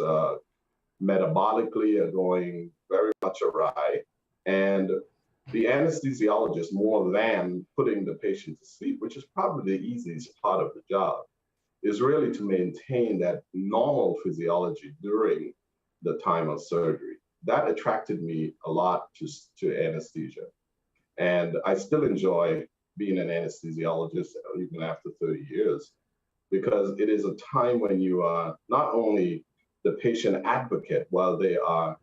metabolically are going very much awry. And the anesthesiologist, more than putting the patient to sleep, which is probably the easiest part of the job, is really to maintain that normal physiology during the time of surgery. That attracted me a lot to anesthesia. And I still enjoy being an anesthesiologist even after 30 years, because it is a time when you are not only the patient advocate while they are,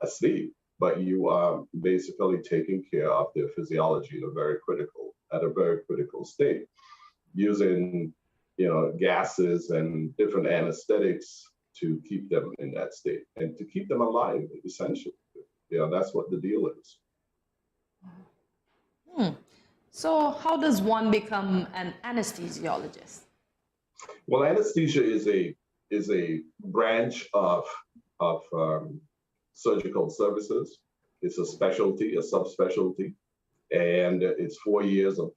asleep, but you are basically taking care of their physiology at a very critical state, using, gases and different anesthetics to keep them in that state and to keep them alive, essentially. That's what the deal is.
So how does one become an anesthesiologist?
Well, anesthesia is a branch of surgical services. It's a specialty, a subspecialty, and it's 4 years of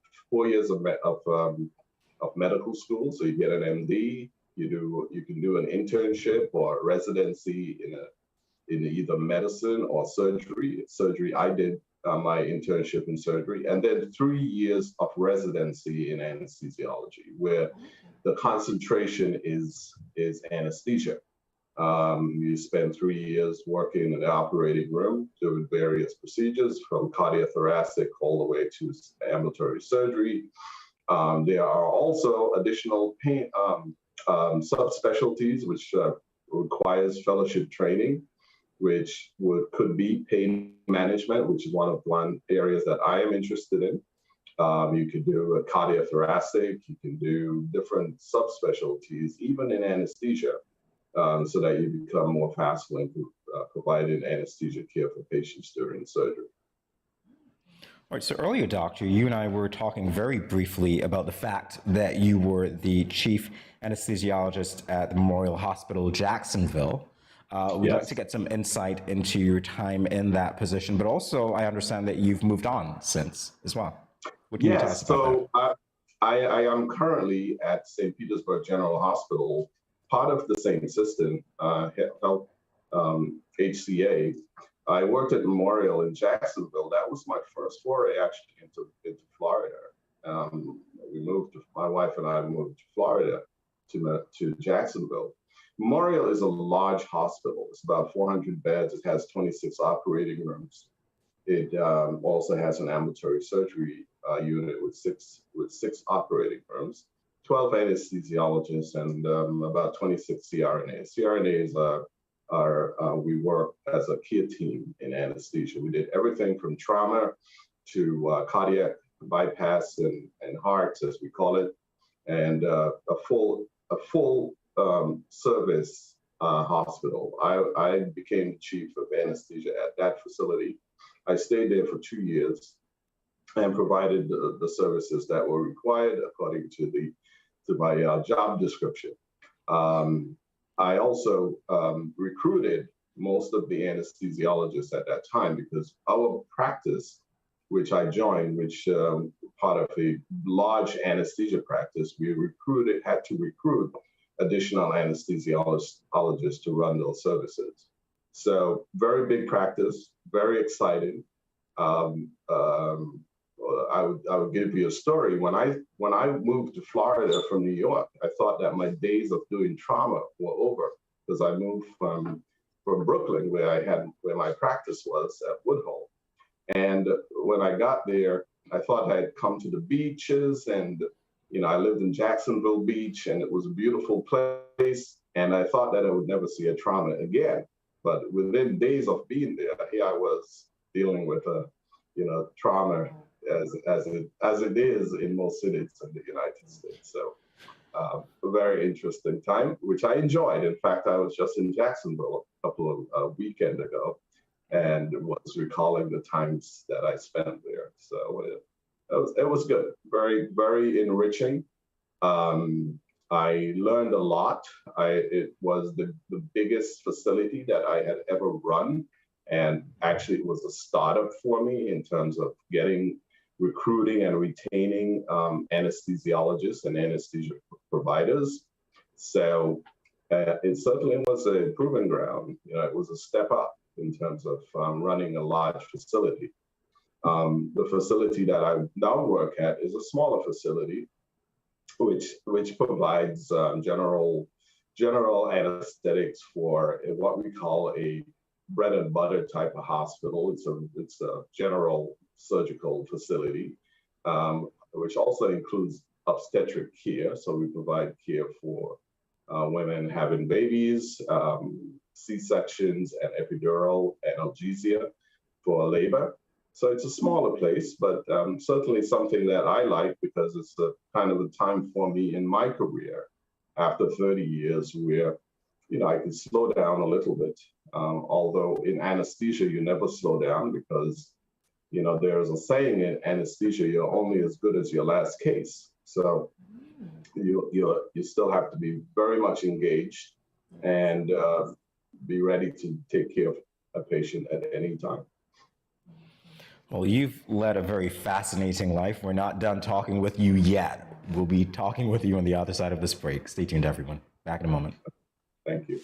medical school. So you get an MD. You can do an internship or a residency in either medicine or surgery. I did my internship in surgery, and then 3 years of residency in anesthesiology, where the concentration is anesthesia. You spend 3 years working in the operating room doing various procedures, from cardiothoracic all the way to ambulatory surgery. There are also additional pain subspecialties, which requires fellowship training, which could be pain management, which is one areas that I am interested in. You could do a cardiothoracic, you can do different subspecialties, even in anesthesia, so that you become more facile in providing anesthesia care for patients during surgery.
All right, so earlier, doctor, you and I were talking very briefly about the fact that you were the chief anesthesiologist at the Memorial Hospital, Jacksonville. We'd like to get some insight into your time in that position, but also I understand that you've moved on since as well. What can you tell us about that?
I am currently at St. Petersburg General Hospital, part of the same system, health HCA. I worked at Memorial in Jacksonville. That was my first foray actually into Florida. My wife and I moved to Florida to Jacksonville. Memorial is a large hospital. It's about 400 beds. It has 26 operating rooms. It also has an ambulatory surgery unit with six operating rooms, 12 anesthesiologists, and about 26 CRNAs. CRNAs we work as a care team in anesthesia. We did everything from trauma to cardiac bypass and hearts, as we call it, and a full service hospital. I became the chief of anesthesia at that facility. I stayed there for 2 years and provided the services that were required according to my job description. I also recruited most of the anesthesiologists at that time, because our practice, which I joined, which part of a large anesthesia practice, had to recruit additional anesthesiologists to run those services. So very big practice, very exciting. I would give you a story. When I moved to Florida from New York, I thought that my days of doing trauma were over because I moved from Brooklyn, where my practice was at Woodhull. And when I got there, I thought I had come to the beaches, and I lived in Jacksonville Beach, and it was a beautiful place. And I thought that I would never see a trauma again. But within days of being there, here I was dealing with trauma as it is in most cities in the United States. So a very interesting time, which I enjoyed. In fact, I was just in Jacksonville a couple of weekends ago, and was recalling the times that I spent there. So it was good, very, very enriching. I learned a lot. It was the biggest facility that I had ever run. And actually, it was a startup for me in terms of recruiting and retaining anesthesiologists and anesthesia providers. So it certainly was a proving ground. It was a step up in terms of running a large facility. The facility that I now work at is a smaller facility, which provides general anesthetics for what we call a bread and butter type of hospital. It's a general surgical facility, which also includes obstetric care. So we provide care for women having babies, C-sections, and epidural analgesia for labor. So it's a smaller place, but certainly something that I like because it's the kind of a time for me in my career after 30 years where, I can slow down a little bit. Although in anesthesia, you never slow down because, there's a saying in anesthesia, you're only as good as your last case. So you still have to be very much engaged and be ready to take care of a patient at any time.
Well, you've led a very fascinating life. We're not done talking with you yet. We'll be talking with you on the other side of this break. Stay tuned, everyone. Back in a moment.
Thank you.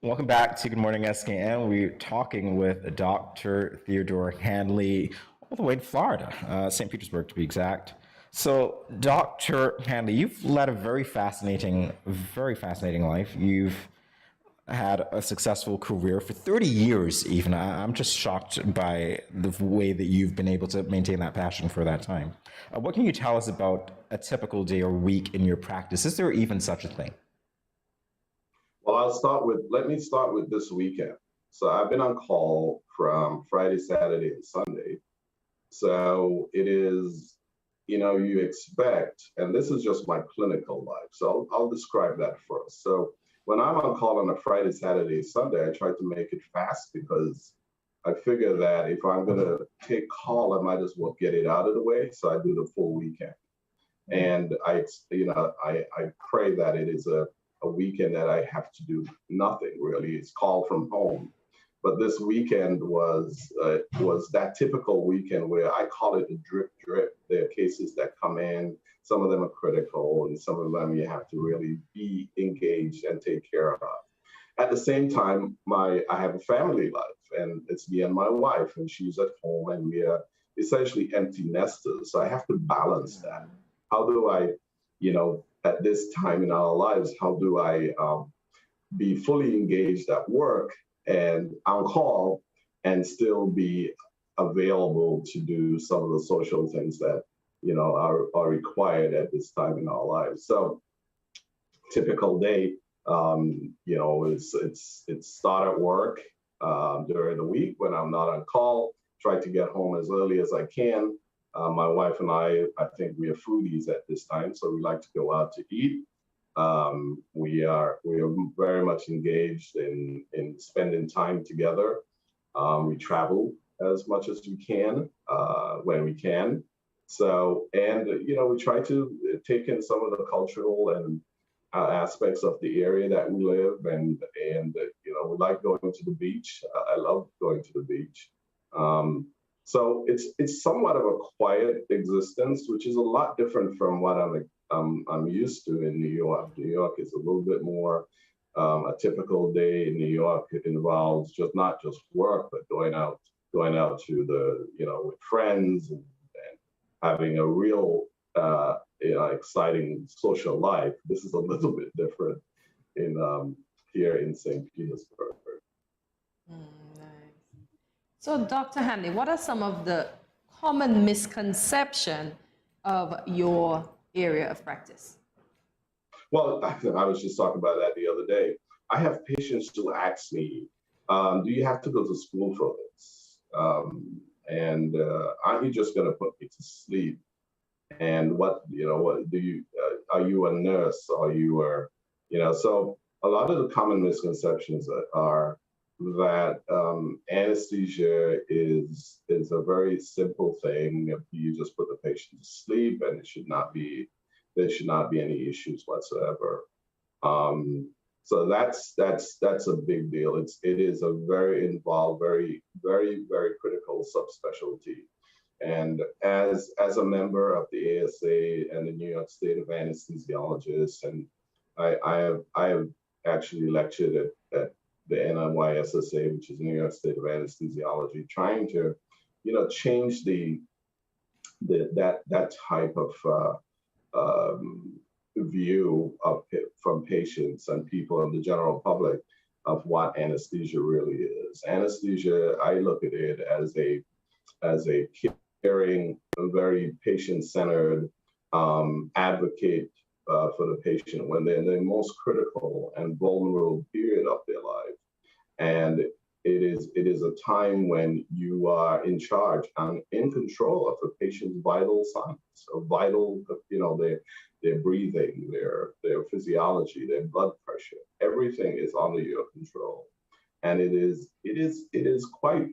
Welcome back to Good Morning SKN. We're talking with Dr. Theodore Hanley, all the way in Florida, St. Petersburg to be exact. So, Dr. Hanley, you've led a very fascinating life. You've had a successful career for 30 years even. I'm just shocked by the way that you've been able to maintain that passion for that time. What can you tell us about a typical day or week in your practice? Is there even such a thing?
Well, let me start with this weekend. So I've been on call from Friday, Saturday, and Sunday. So it is, you expect, and this is just my clinical life. So I'll describe that first. So when I'm on call on a Friday, Saturday, Sunday, I try to make it fast because I figure that if I'm going to take call, I might as well get it out of the way. So I do the full weekend. And I pray that it is a weekend that I have to do nothing really. It's called from home. But this weekend was that typical weekend where I call it a drip. There are cases that come in, some of them are critical, and some of them you have to really be engaged and take care of. At the same time, I have a family life, and it's me and my wife, and she's at home, and we are essentially empty nesters. So I have to balance that. How do I, at this time in our lives, how do I be fully engaged at work and on call and still be available to do some of the social things that, are required at this time in our lives. So typical day, it's start at work during the week when I'm not on call, try to get home as early as I can. My wife and I think we are foodies at this time, so we like to go out to eat. We are very much engaged in spending time together. We travel as much as we can when we can. So, and we try to take in some of the cultural and aspects of the area that we live, and we like going to the beach. I love going to the beach. So it's somewhat of a quiet existence, which is a lot different from what I'm used to in New York. New York is a little bit more a typical day in New York. It involves not just work, but going out to with friends and having a real exciting social life. This is a little bit different here in St. Petersburg.
Nice. So, Dr. Hanley, what are some of the common misconceptions of your area of practice?
Well, I was just talking about that the other day. I have patients who ask me, do you have to go to school for this? And aren't you just going to put me to sleep? And what do you, are you a nurse? Are you so a lot of the common misconceptions are that anesthesia is a very simple thing. You just put the patient to sleep, and there should not be any issues whatsoever. So that's a big deal. It is a very involved, very, very, very critical subspecialty. And as a member of the ASA and the New York State of Anesthesiologists, and I have actually lectured at the NYSSA, which is New York State of Anesthesiology, trying to, change that type of view from patients and people in the general public of what anesthesia really is. Anesthesia, I look at it as a caring, a very patient-centered advocate for the patient when they're in the most critical and vulnerable period of their life. And it is a time when you are in charge and in control of a patient's vital signs, their breathing, their physiology, their blood pressure. Everything is under your control, and it is quite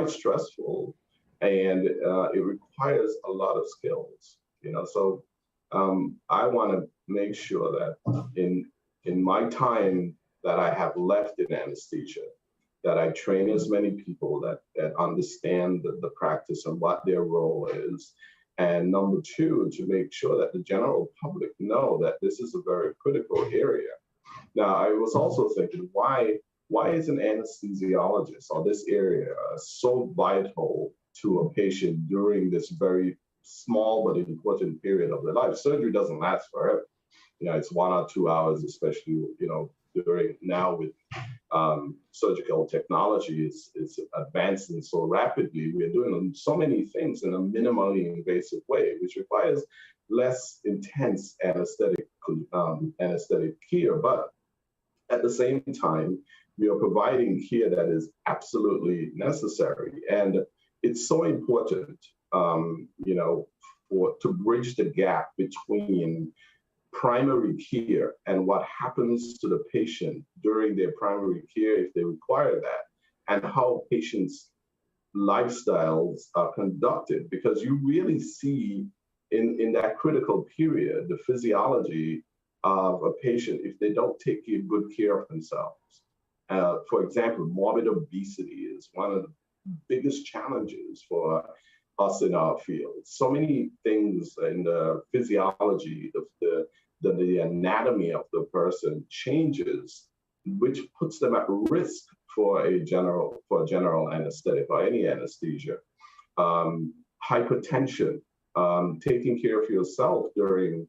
stressful, and it requires a lot of skills. So I want to make sure that in my time that I have left in anesthesia, that I train as many people that understand the practice and what their role is. And number two, to make sure that the general public know that this is a very critical area. Now, I was also thinking, why is an anesthesiologist or this area so vital to a patient during this very small but important period of their life? Surgery doesn't last forever. It's 1 or 2 hours, especially, during now with surgical technology is advancing so rapidly. We're doing so many things in a minimally invasive way, which requires less intense anesthetic care. But at the same time, we are providing care that is absolutely necessary. And it's so important, to bridge the gap between primary care and what happens to the patient during their primary care if they require that, and how patients' lifestyles are conducted, because you really see in that critical period the physiology of a patient if they don't take good care of themselves. For example, morbid obesity is one of the biggest challenges for us in our field. So many things in the physiology, the anatomy of the person changes, which puts them at risk for a general anesthetic or any anesthesia. Hypertension, taking care of yourself during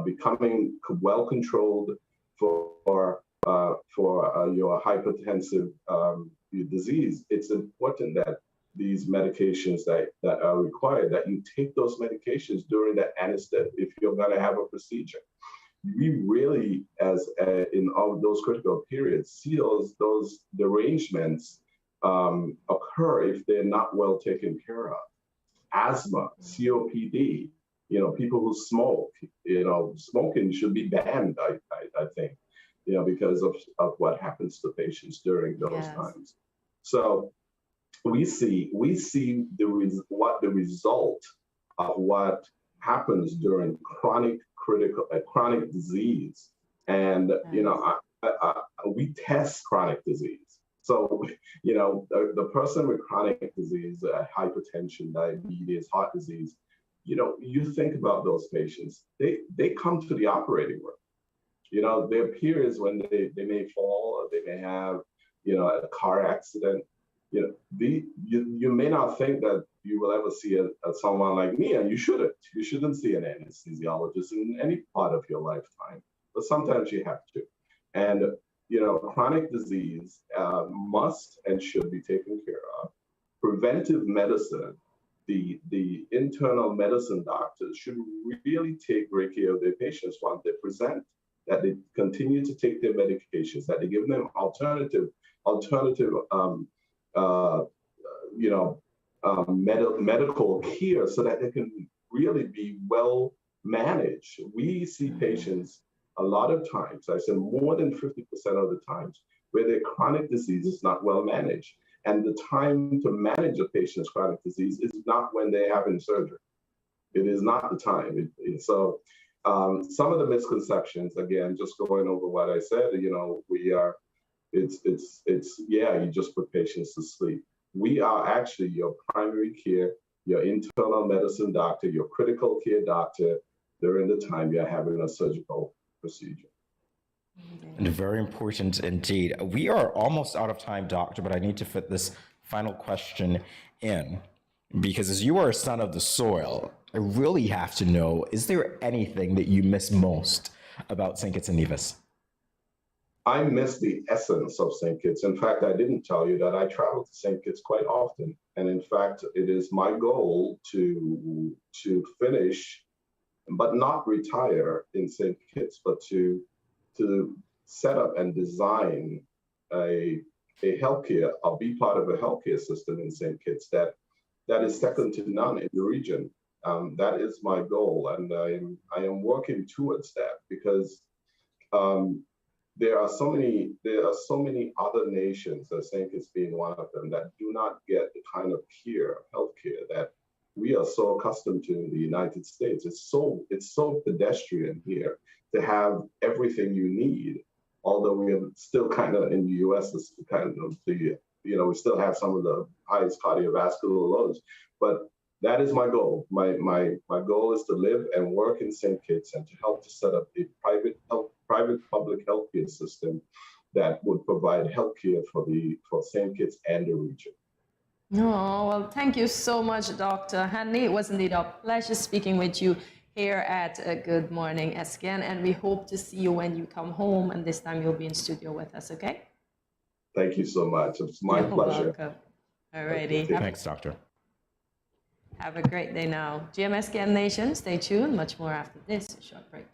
becoming well controlled for your hypertensive disease, it's important that these medications that are required, that you take those medications during the anesthetic if you're going to have a procedure. We really, in all those critical periods, see those derangements occur if they're not well taken care of. Asthma, COPD, people who smoke, smoking should be banned, I think, because of what happens to patients during those times. So we see what the result of what happens during chronic disease, and we test chronic disease. So the person with chronic disease, hypertension, diabetes, heart disease, you think about those patients. They come to the operating room. Their peers, when they may fall, or they may have a car accident. You may not think that you will ever see someone like me, and you shouldn't. You shouldn't see an anesthesiologist in any part of your lifetime, but sometimes you have to. And chronic disease must and should be taken care of. Preventive medicine, the internal medicine doctors should really take great care of their patients once they present, that they continue to take their medications, that they give them alternative medical care so that they can really be well managed. We see patients a lot of times, I say more than 50% of the times, where their chronic disease is not well managed. And the time to manage a patient's chronic disease is not when they're having surgery. It is not the time. So some of the misconceptions, again, just going over what I said, you just put patients to sleep. We are actually your primary care, your internal medicine doctor, your critical care doctor during the time you're having a surgical procedure.
And very important indeed. We are almost out of time, doctor, but I need to fit this final question in, because as you are a son of the soil, I really have to know, is there anything that you miss most about St. Kitts and Nevis?
I miss the essence of St. Kitts. In fact, I didn't tell you that I travel to St. Kitts quite often. And in fact, it is my goal to finish, but not retire in St. Kitts, but to set up and design a healthcare, I'll be part of a healthcare system in St. Kitts that is second to none in the region. That is my goal, and I am working towards that, because there are so many other nations, I think it's being one of them, that do not get the kind of healthcare that we are so accustomed to in the United States. It's so pedestrian here to have everything you need. Although we are still kind of in the U.S., we still have some of the highest cardiovascular loads. But that is my goal. My goal is to live and work in St. Kitts and to help to set up a private public healthcare system that would provide healthcare for St. Kitts and the region.
Oh, well, thank you so much, Dr. Hanley. It was indeed a pleasure speaking with you here at Good Morning SKN, and we hope to see you when you come home, and this time you'll be in studio with us, okay?
Thank you so much. It's my pleasure.
Welcome. All righty.
Thanks, doctor.
Have a great day now. GMSKN Nation, stay tuned. Much more after this short break.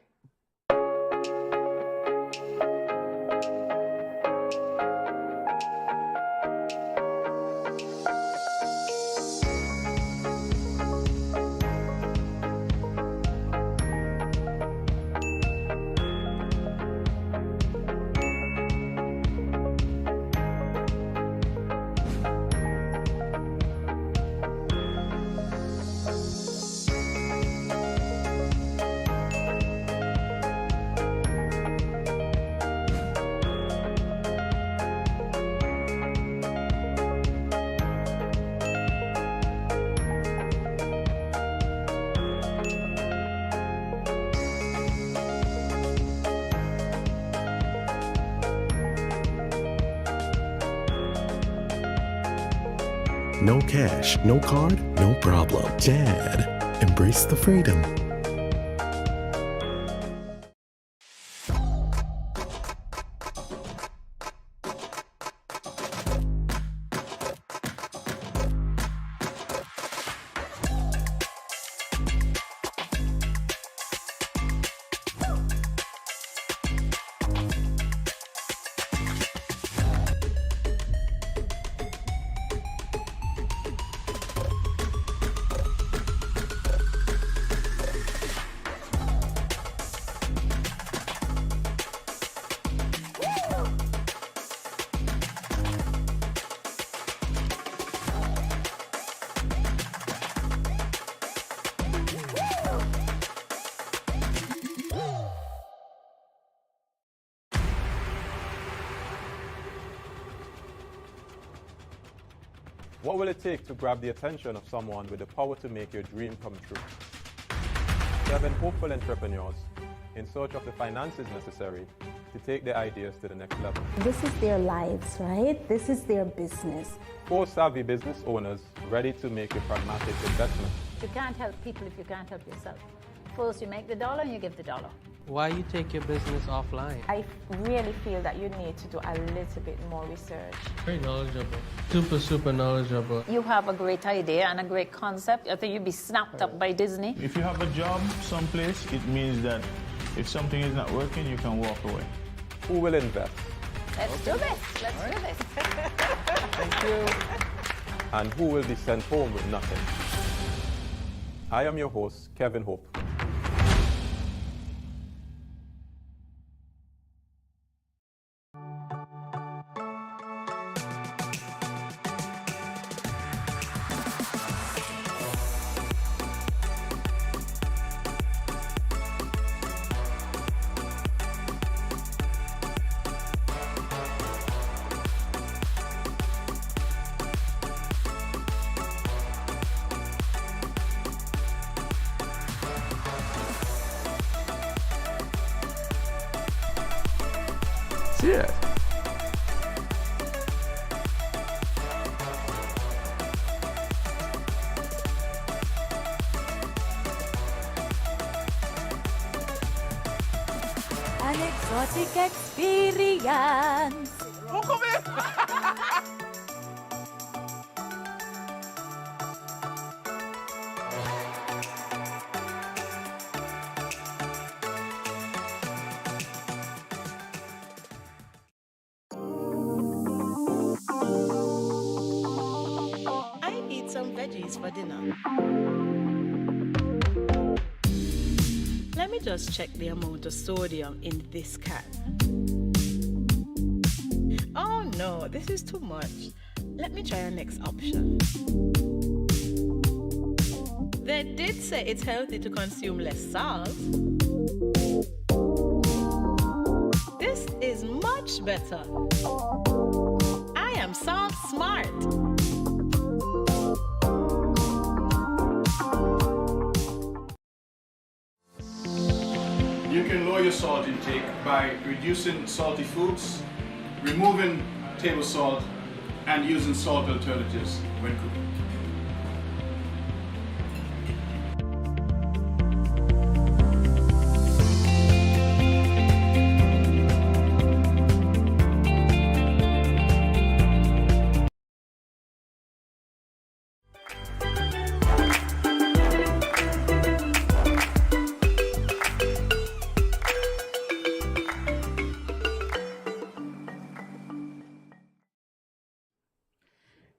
No cash, no card, no problem. Dad, embrace the freedom.
What will it take to grab the attention of someone with the power to make your dream come true? 7 hopeful entrepreneurs in search of the finances necessary to take their ideas to the next level.
This is their lives, right? This is their business.
4 savvy business owners ready to make a pragmatic investment.
You can't help people if you can't help yourself. First, you make the dollar and you give the dollar.
Why you take your business offline?
I really feel that you need to do a little bit more research.
Very knowledgeable. Super knowledgeable.
You have a great idea and a great concept. I think you'd be snapped up by Disney.
If you have a job someplace, it means that if something is not working, you can walk away.
Who will invest?
Let's do this. Let's do this.
Thank you. And who will be sent home with nothing? I am your host, Kevin Hope.
Yeah.
An exotic experience.
I need some veggies for dinner. Let me just check the amount of sodium in this can. Oh no, this is too much. Let me try a next option. They did say it's healthy to consume less salt. This is much better. I am salt smart.
You can lower your salt intake by reducing salty foods, removing table salt, and using salt alternatives when cooking.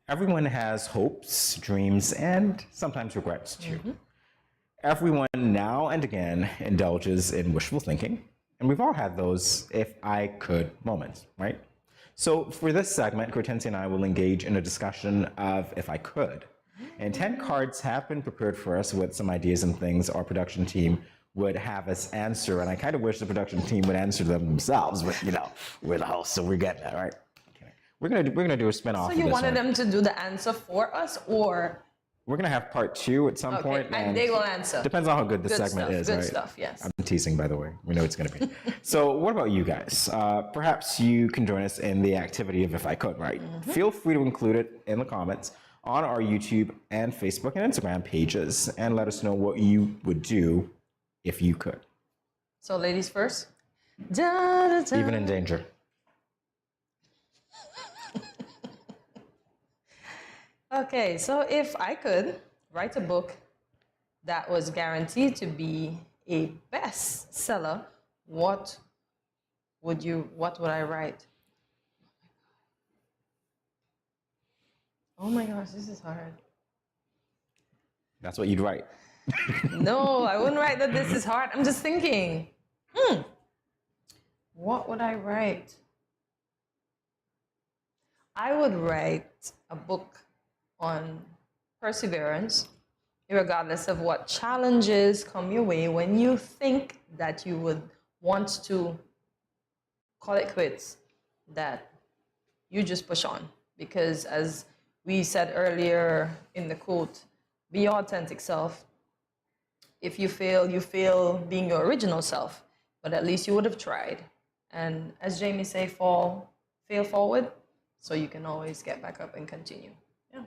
Everyone has hopes, dreams, and sometimes regrets too. Everyone now and again indulges in wishful thinking, and we've all had those if I could moments, right? So for this segment, Cortensi and I will engage in a discussion of if I could. And 10 cards have been prepared for us with some ideas and things our production team would have us answer, and I kind of wish the production team would answer them themselves, but you know, we're the host, so we're getting that, right? We're gonna do a spin-off.
So you wanted them to do the answer for us, or
we're gonna have part 2 at some point,
and they will answer.
Depends on how good the segment is.
Good
right?
stuff. Yes.
I'm teasing, by the way. We know it's gonna be. So, what about you guys? Perhaps you can join us in the activity of if I could. Right. Feel free to include it in the comments on our YouTube and Facebook and Instagram pages, and let us know what you would do if you could.
So, ladies first. Da, da, da.
Even in danger.
Okay, so if I could write a book that was guaranteed to be a bestseller, what would I write? Oh my gosh, this is hard.
That's what you'd write.
No, I wouldn't write that this is hard. I'm just thinking, what would I write? I would write a book on perseverance, regardless of what challenges come your way. When you think that you would want to call it quits, that you just push on. Because as We said earlier in the quote, be your authentic self. If you fail, you fail being your original self, but at least you would have tried. And as Jamie say, fail forward, so you can always get back up and continue. Yeah.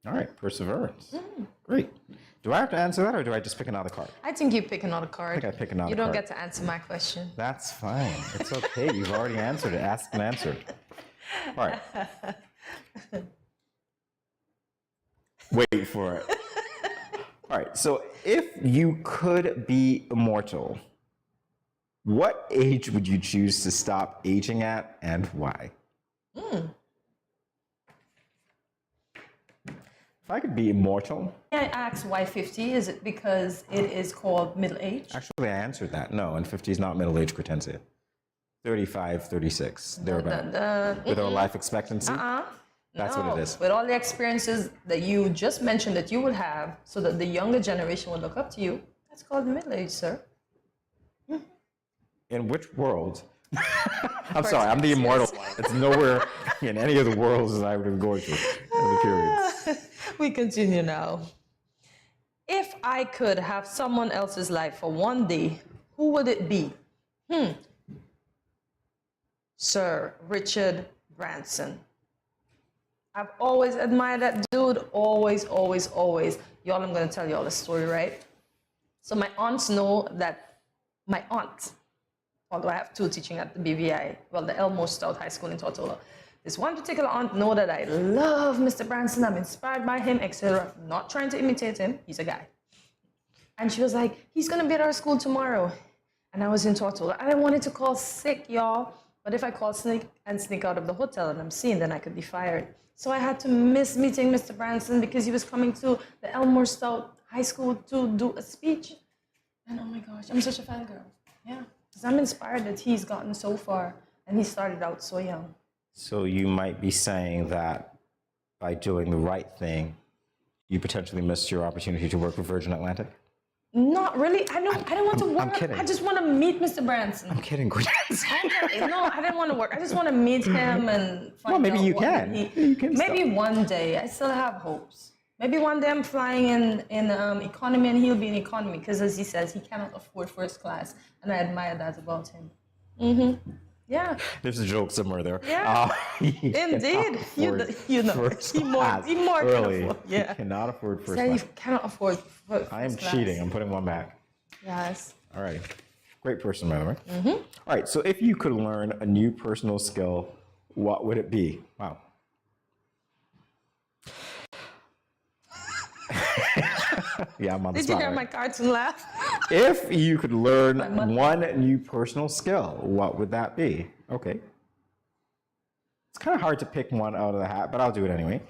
All right, perseverance. Great. Do I have to answer that, or do I just pick another card?
I think you pick another card.
I think I pick another
You don't
card.
get to answer my question.
That's fine. It's okay. You've already answered it. Asked and answered. All right. Wait for it. All right. So if you could be immortal, what age would you choose to stop aging at, and why? If I could be immortal.
I asked why 50. Is it because it is called middle age?
Actually, I answered that. No, and 50 is not middle age, Cretensia. 35, 36, thereabout. With our life expectancy? That's what it is.
With all the experiences that you just mentioned that you would have, so that the younger generation would look up to you, that's called middle age, sir.
In which world? I'm sorry, I'm the immortal. It's nowhere in any of the worlds that I would have gone through in the periods.
We continue now. If I could have someone else's life for one day, who would it be? Sir Richard Branson. I've always admired that dude. Always, always, always. Y'all, I'm going to tell you all the story, right? So my aunts know that my aunt, although I have two teaching at the BVI, well, the Elmore Stout High School in Tortola, this one particular aunt know that I love Mr. Branson. I'm inspired by him, etc. Not trying to imitate him. He's a guy. And she was like, he's going to be at our school tomorrow. And I was in Tortola. I wanted to call sick, y'all. But if I call sneak out of the hotel and I'm seen, then I could be fired. So I had to miss meeting Mr. Branson because he was coming to the Elmore Stout High School to do a speech. And oh my gosh, I'm such a fangirl. Yeah, because I'm inspired that he's gotten so far and he started out so young.
So you might be saying that by doing the right thing, you potentially missed your opportunity to work with Virgin Atlantic?
Not really. I don't want to work.
I'm kidding.
I just want to meet Mr. Branson.
I'm kidding, Gwen.
No, I didn't want to work. I just want to meet him and find
Well, maybe
out
you
what
can.
he- Maybe one day. I still have hopes. Maybe one day I'm flying in economy and he'll be in economy because, as he says, he cannot afford first class, and I admire that about him. Yeah.
There's a joke somewhere there.
Yeah. Indeed. You know.
First
He more
class
can
early.
afford. Yeah.
He cannot afford first
Say
class.
you cannot afford first
I am
class.
cheating. I'm putting one back.
Yes.
All right. Great person, by the way. All right. So if you could learn a new personal skill, what would it be? Wow. Yeah, I'm on the
Did you
spot.
hear
right?
my cartoon laugh?
If you could learn one new personal skill, what would that be? Okay. It's kind of hard to pick one out of the hat, but I'll do it anyway.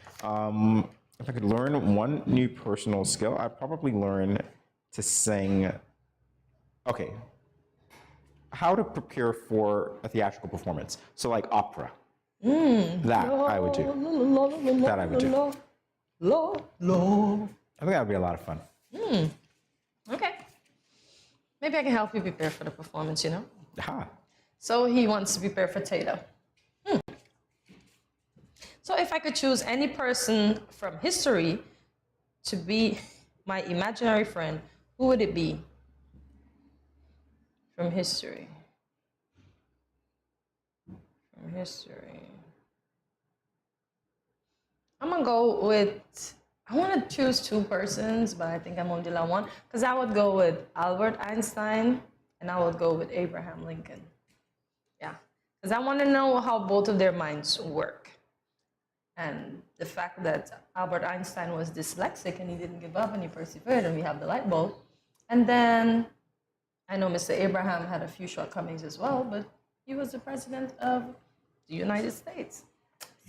If I could learn one new personal skill, I'd probably learn to sing. Okay. How to prepare for a theatrical performance. So like opera. That I would do. That I would do. I think that would be a lot of fun.
Okay. Maybe I can help you prepare for the performance, you know?
Aha.
So he wants to prepare for Taylor. So if I could choose any person from history to be my imaginary friend, who would it be? From history. From history. I'm gonna go with, I want to choose two persons, but I think I'm only allowed one, because I would go with Albert Einstein and I would go with Abraham Lincoln. Yeah, because I want to know how both of their minds work. And the fact that Albert Einstein was dyslexic and he didn't give up and he persevered, and we have the light bulb. And then I know Mr. Abraham had a few shortcomings as well, but he was the president of the United States.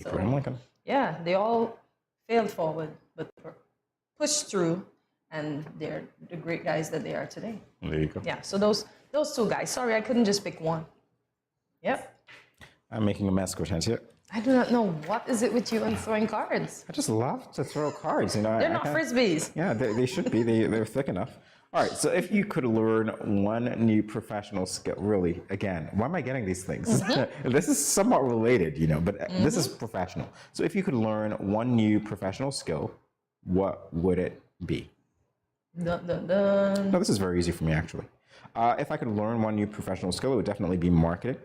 So,
Abraham Lincoln.
yeah, they all failed forward, but pushed through, and they're the great guys that they are today.
There you go.
Yeah, so those two guys. Sorry, I couldn't just pick one. Yep.
I'm making a mess, Hortensia.
I do not know what is it with you and throwing cards.
I just love to throw cards. You know,
They're not frisbees.
Yeah, they should be. They're thick enough. All right, so if you could learn one new professional skill, really, again, why am I getting these things? This is somewhat related, but this is professional. So if you could learn one new professional skill, what would it be?
Dun, dun, dun.
No, this is very easy for me, actually. If I could learn one new professional skill, it would definitely be marketing,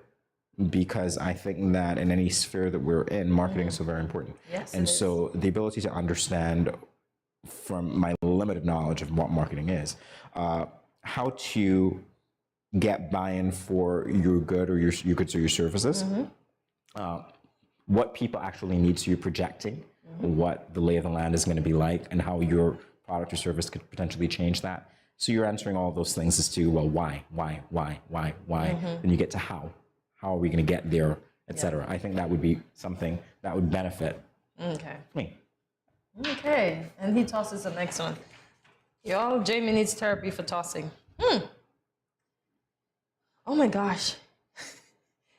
because I think that in any sphere that we're in, marketing is so very important.
Yes,
and
it
so the ability to understand from my limited knowledge of what marketing is, how to get buy-in for your good or your goods or your services, what people actually need, so you're projecting what the lay of the land is going to be like and how your product or service could potentially change that. So you're answering all of those things as to, well, why? Then you get to how are we going to get there, etc. I think that would be something that would benefit me.
Okay, and he tosses the next one. Y'all, Jamie needs therapy for tossing. Oh my gosh.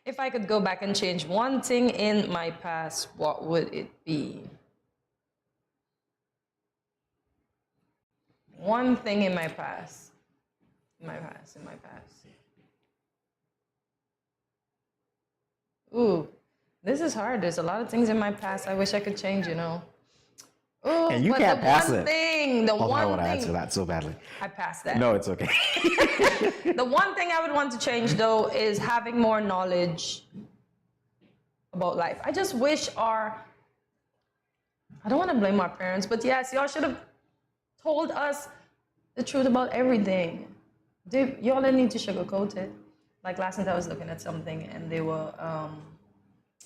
If I could go back and change one thing in my past, what would it be? One thing in my past. In my past. Ooh, this is hard. There's a lot of things in my past I wish I could change, Oh,
And you
but
can't
the
pass
one
it.
thing, the
I
one
want to
thing.
answer that so badly.
I passed that.
No, it's okay.
The one thing I would want to change, though, is having more knowledge about life. I just wish I don't want to blame our parents, but yes, y'all should have told us the truth about everything. Y'all didn't need to sugarcoat it. Like last night I was looking at something and they were,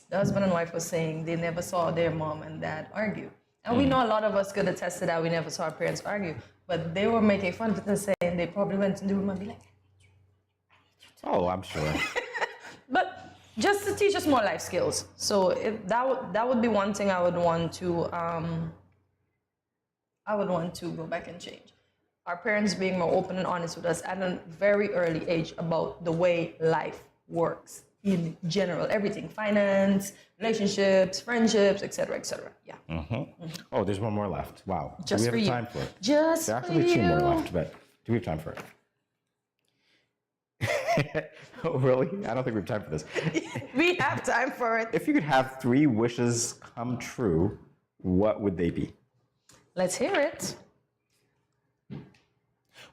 the husband and wife was saying they never saw their mom and dad argue. And we know a lot of us could attest to that. We never saw our parents argue. But they were making fun of it and saying they probably went in the room and be like,
Oh, I'm sure.
but just to teach us more life skills. So that would be one thing I would want to go back and change. Our parents being more open and honest with us at a very early age about the way life works in general, everything, finance, relationships, friendships, etc., etc. Yeah.
Oh, there's one more left. Wow.
Just
do
for
we have
you.
time for it?
Just
There are
for
actually two more
you.
left, but do we have time for it? Oh, really? I don't think we have time for this.
We have time for it.
If you could have 3 wishes come true, what would they be?
Let's hear it.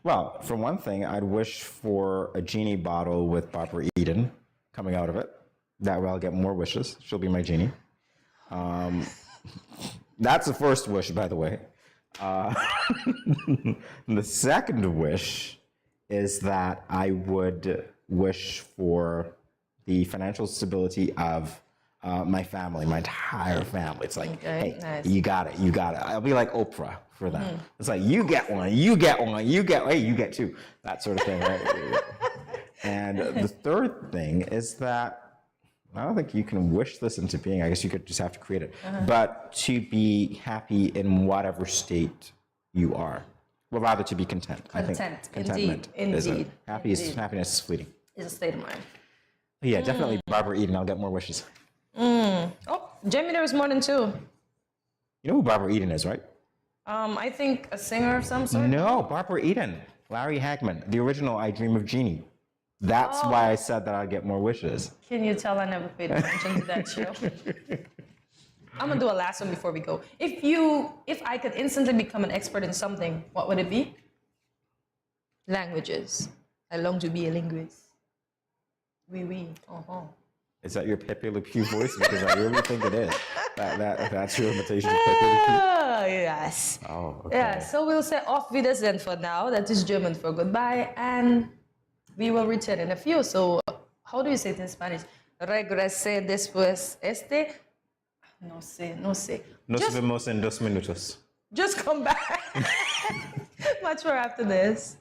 Well, for one thing, I'd wish for a genie bottle with Barbara Eden coming out of it. That way I'll get more wishes. She'll be my genie. That's the first wish, by the way. The second wish is that I would wish for the financial stability of my family, my entire family. It's like, hey,
nice.
you got it. I'll be like Oprah for them. It's like, you get one, hey, you get 2. That sort of thing, right? And the third thing is that, I don't think you can wish this into being. I guess you could just have to create it. But to be happy in whatever state you are. Well, rather to be content. I think contentment is
indeed.
happiness is fleeting.
Is a state of mind.
Yeah, definitely Barbara Eden. I'll get more wishes.
Oh, Jamie, there was more than 2.
You know who Barbara Eden is, right?
I think a singer of some sort.
No, Barbara Eden. Larry Hagman, the original I Dream of Jeannie. That's why I said that I'd get more wishes.
Can you tell I never paid attention to that show? I'm gonna do a last one before we go. If I could instantly become an expert in something, what would it be? Languages. I long to be a linguist. Oui.
Is that your Pepe Le Pew voice? Because I really think it is. That's your imitation of Pepe Le Pew?
Oh, yes.
Oh, okay.
Yeah, so we'll say auf Wiedersehen for now. That is German for goodbye. And we will return in a few. So, how do you say it in Spanish? Regrese después este. No sé.
Nos vemos en 2 minutos.
Just come back. Much more after this.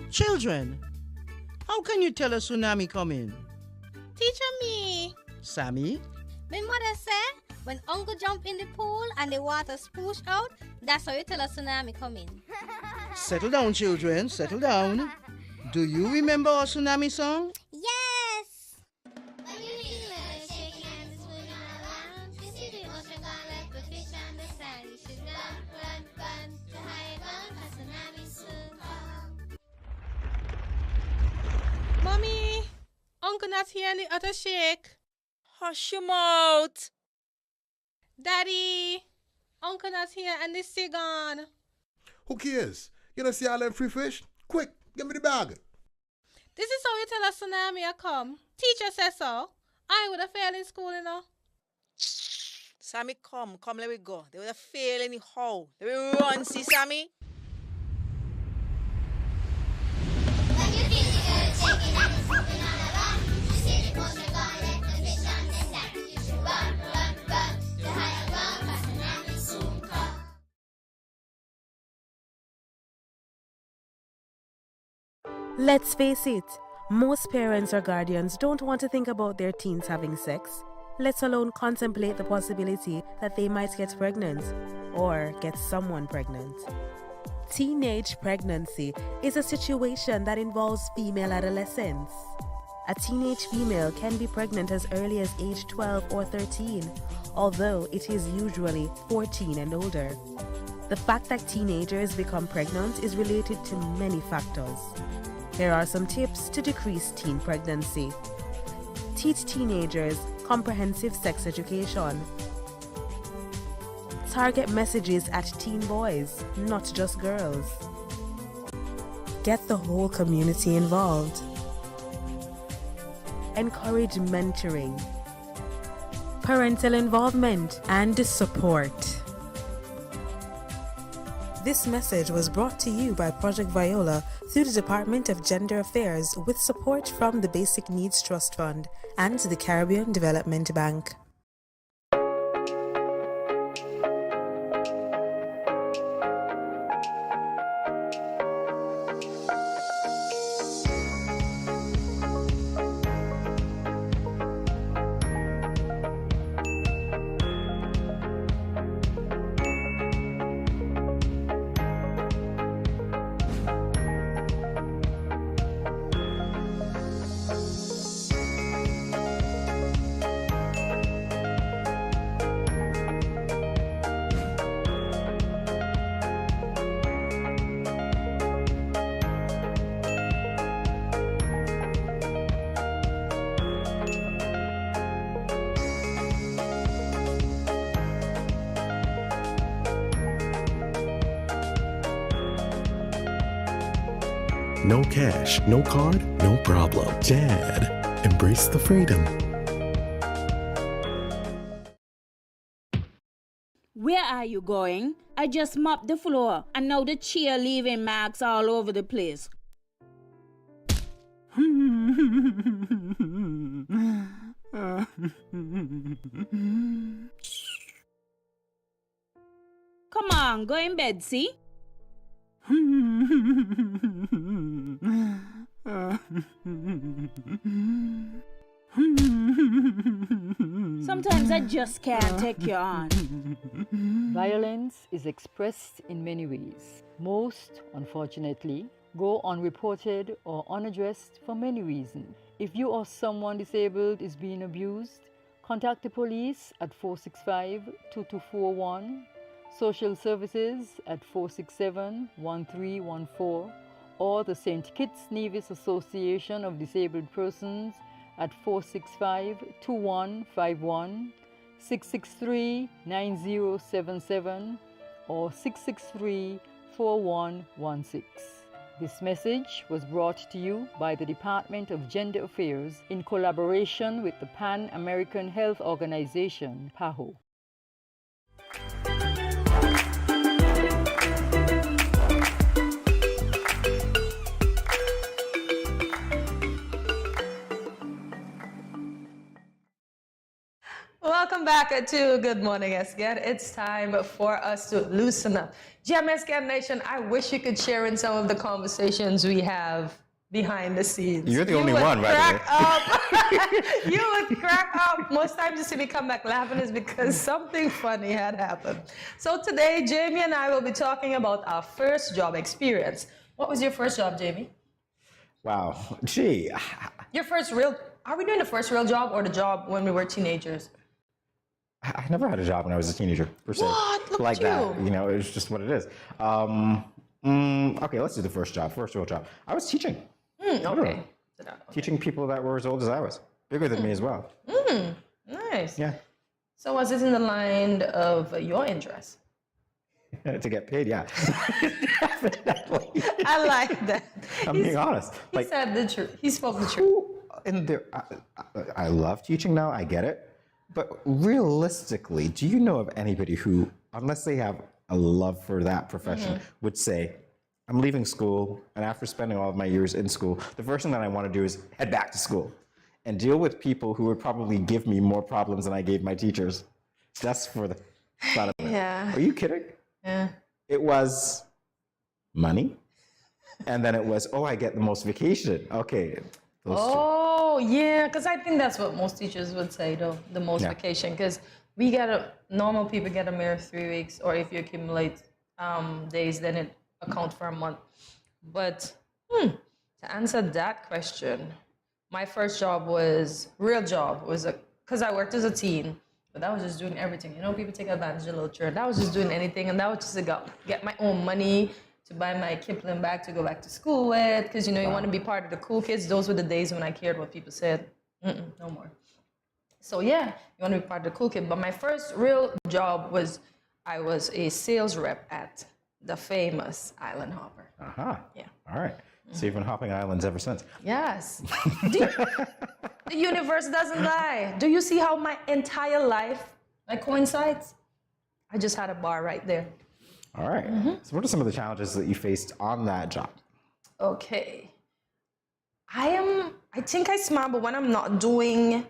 Children, how can you tell a tsunami coming?
Teacher me.
Sammy?
My mother said when uncle jump in the pool and the water spoosh out, that's how you tell a tsunami coming.
Settle down, children, settle down. Do you remember our tsunami song?
Yes!
When you feel like shaking and swimming around, you see the ocean gone like the fish on the sand. You should run.
Uncle not here and the other shake.
Hush your mouth.
Daddy, Uncle not here and the sea gone.
Who cares? You don't see all them free fish? Quick, give me the bag.
This is how you tell us tsunami a come. Teacher says so. I would have failed in school, you know.
Sammy, come, let me go. They would have failed anyhow. Let me run, see Sammy.
Let's face it, most parents or guardians don't want to think about their teens having sex, let alone contemplate the possibility that they might get pregnant or get someone pregnant. Teenage pregnancy is a situation that involves female adolescents. A teenage female can be pregnant as early as age 12 or 13, although it is usually 14 and older. The fact that teenagers become pregnant is related to many factors. Here are some tips to decrease teen pregnancy. Teach teenagers comprehensive sex education. Target messages at teen boys, not just girls. Get the whole community involved. Encourage mentoring, parental involvement, and support. This message was brought to you by Project Viola through the Department of Gender Affairs with support from the Basic Needs Trust Fund and the Caribbean Development Bank.
No cash, no card, no problem. Dad, embrace the freedom.
Where are you going? I just mopped the floor and now the chair leaving marks all over the place. Come on, go in bed, see? Sometimes I just can't take you on.
Violence is expressed in many ways. Most, unfortunately, go unreported or unaddressed for many reasons. If you or someone disabled is being abused, contact the police at 465-2241, social services at 467-1314, or the St. Kitts Nevis Association of Disabled Persons at 465-2151, 663-9077, or 663-4116. This message was brought to you by the Department of Gender Affairs in collaboration with the Pan American Health Organization, PAHO.
Welcome back to Good Morning SKN. It's time for us to loosen up. GMSKN Nation, I wish you could share in some of the conversations we have behind the scenes.
You're the only one, by the way.
You would crack up. Most times you see me come back laughing is because something funny had happened. So today, Jamie and I will be talking about our first job experience. What was your first job, Jamie?
Wow. Gee.
Your first real, are we doing the first real job or the job when we were teenagers?
I never had a job when I was a teenager, per se.
What? Look
like
at
that.
you.
You know, it's just what it is. Okay, let's do the first job, first real job. I was teaching.
Okay.
Teaching people that were as old as I was, bigger than me as well.
Nice.
Yeah.
So was it in the line of your interest?
To get paid, yeah. Definitely.
I like that.
I'm being honest.
He said the truth. He spoke the truth.
And there, I love teaching now. I get it. But realistically, do you know of anybody who, unless they have a love for that profession, would say, I'm leaving school, and after spending all of my years in school, the first thing that I want to do is head back to school and deal with people who would probably give me more problems than I gave my teachers, just for the fun of it.
Yeah.
Are you kidding?
Yeah.
It was money, and then it was, oh, I get the most vacation. Okay.
Oh, yeah, because I think that's what most teachers would say, though, the most vacation, because normal people get a mere 3 weeks, or if you accumulate days, then it accounts for a month. But to answer that question, my first job because I worked as a teen, but I was just doing everything. You know, people take advantage of little children. I was just doing anything, and that was just to get my own money to buy my Kipling bag to go back to school with, because, you know, you want to be part of the cool kids. Those were the days when I cared what people said. No more. So, yeah, you want to be part of the cool kid. But my first real job was, I was a sales rep at the famous Island Hopper.
Yeah. All right. So you've been hopping islands ever since.
Yes. The universe doesn't lie. Do you see how my entire life coincides? I just had a bar right there.
All right. So what are some of the challenges that you faced on that job?
Okay. I think I smile, but when I'm not doing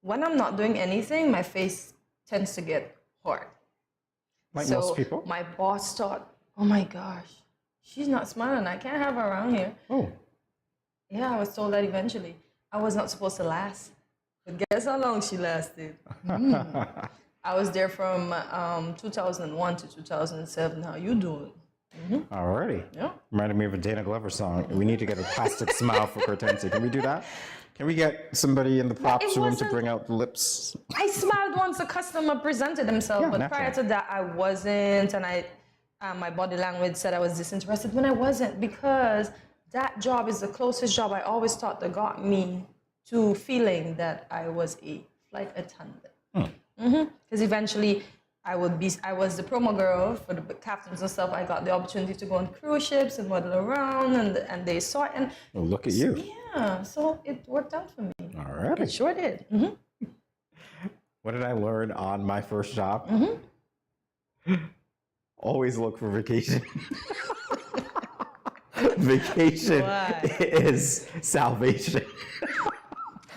anything, my face tends to get hard.
Like most people?
My boss thought, oh my gosh, she's not smiling. I can't have her around here.
Oh.
Yeah, I was told that eventually. I was not supposed to last. But guess how long she lasted? I was there from 2001 to 2007. How you doing?
Alrighty.
Yeah.
Reminded me of a Dana Glover song. We need to get a plastic smile for Cortensi. Can we do that? Can we get somebody in the props room to bring out the lips?
I smiled once a customer presented himself, but prior to that, I wasn't, and my body language said I was disinterested when I wasn't, because that job is the closest job I always thought that got me to feeling that I was a flight attendant. Because eventually I was the promo girl for the captains and stuff. I got the opportunity to go on cruise ships and waddle around, and they saw it. And
well, look at you.
Yeah, so it worked out for me.
All right.
It sure did.
What did I learn on my first job? Always look for vacation. Vacation is salvation.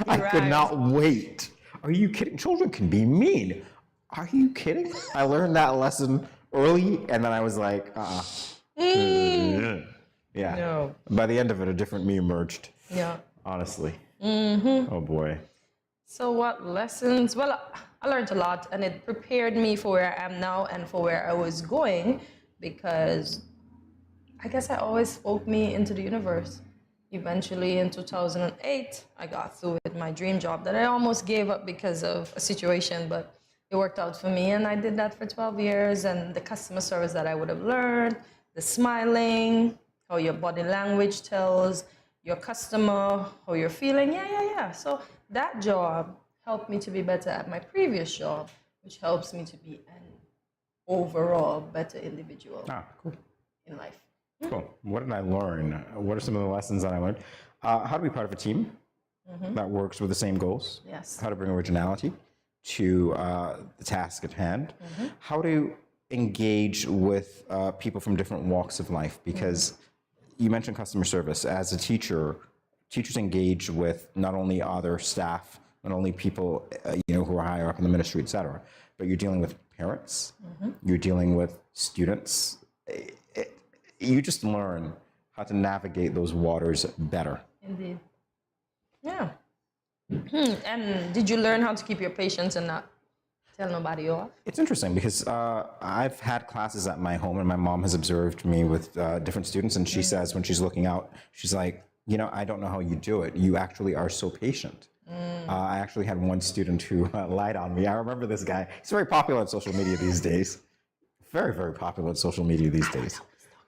I could not wait. Are you kidding? Children can be mean. Are you kidding? I learned that lesson early, and then I was like, yeah.
No.
By the end of it, a different me emerged.
Yeah.
Honestly. Oh boy.
So what lessons? Well, I learned a lot, and it prepared me for where I am now and for where I was going, because I guess I always spoke me into the universe. Eventually, in 2008, I got through with my dream job that I almost gave up because of a situation, but it worked out for me, and I did that for 12 years, and the customer service that I would have learned, the smiling, how your body language tells your customer how you're feeling, yeah. So that job helped me to be better at my previous job, which helps me to be an overall better individual in life.
Cool. What did I learn? What are some of the lessons that I learned? How to be part of a team that works with the same goals.
Yes.
How to bring originality to the task at hand. How to engage with people from different walks of life, because you mentioned customer service. As a teacher, teachers engage with not only other staff, not only people who are higher up in the ministry, et cetera, but you're dealing with parents, you're dealing with students. You just learn how to navigate those waters better.
Indeed. Yeah. And did you learn how to keep your patience and not tell nobody off?
It's interesting because I've had classes at my home, and my mom has observed me with different students, and she says when she's looking out, she's like, I don't know how you do it. You actually are so patient. I actually had one student who lied on me. I remember this guy. He's very popular on social media these days. Very, very popular on social media these days.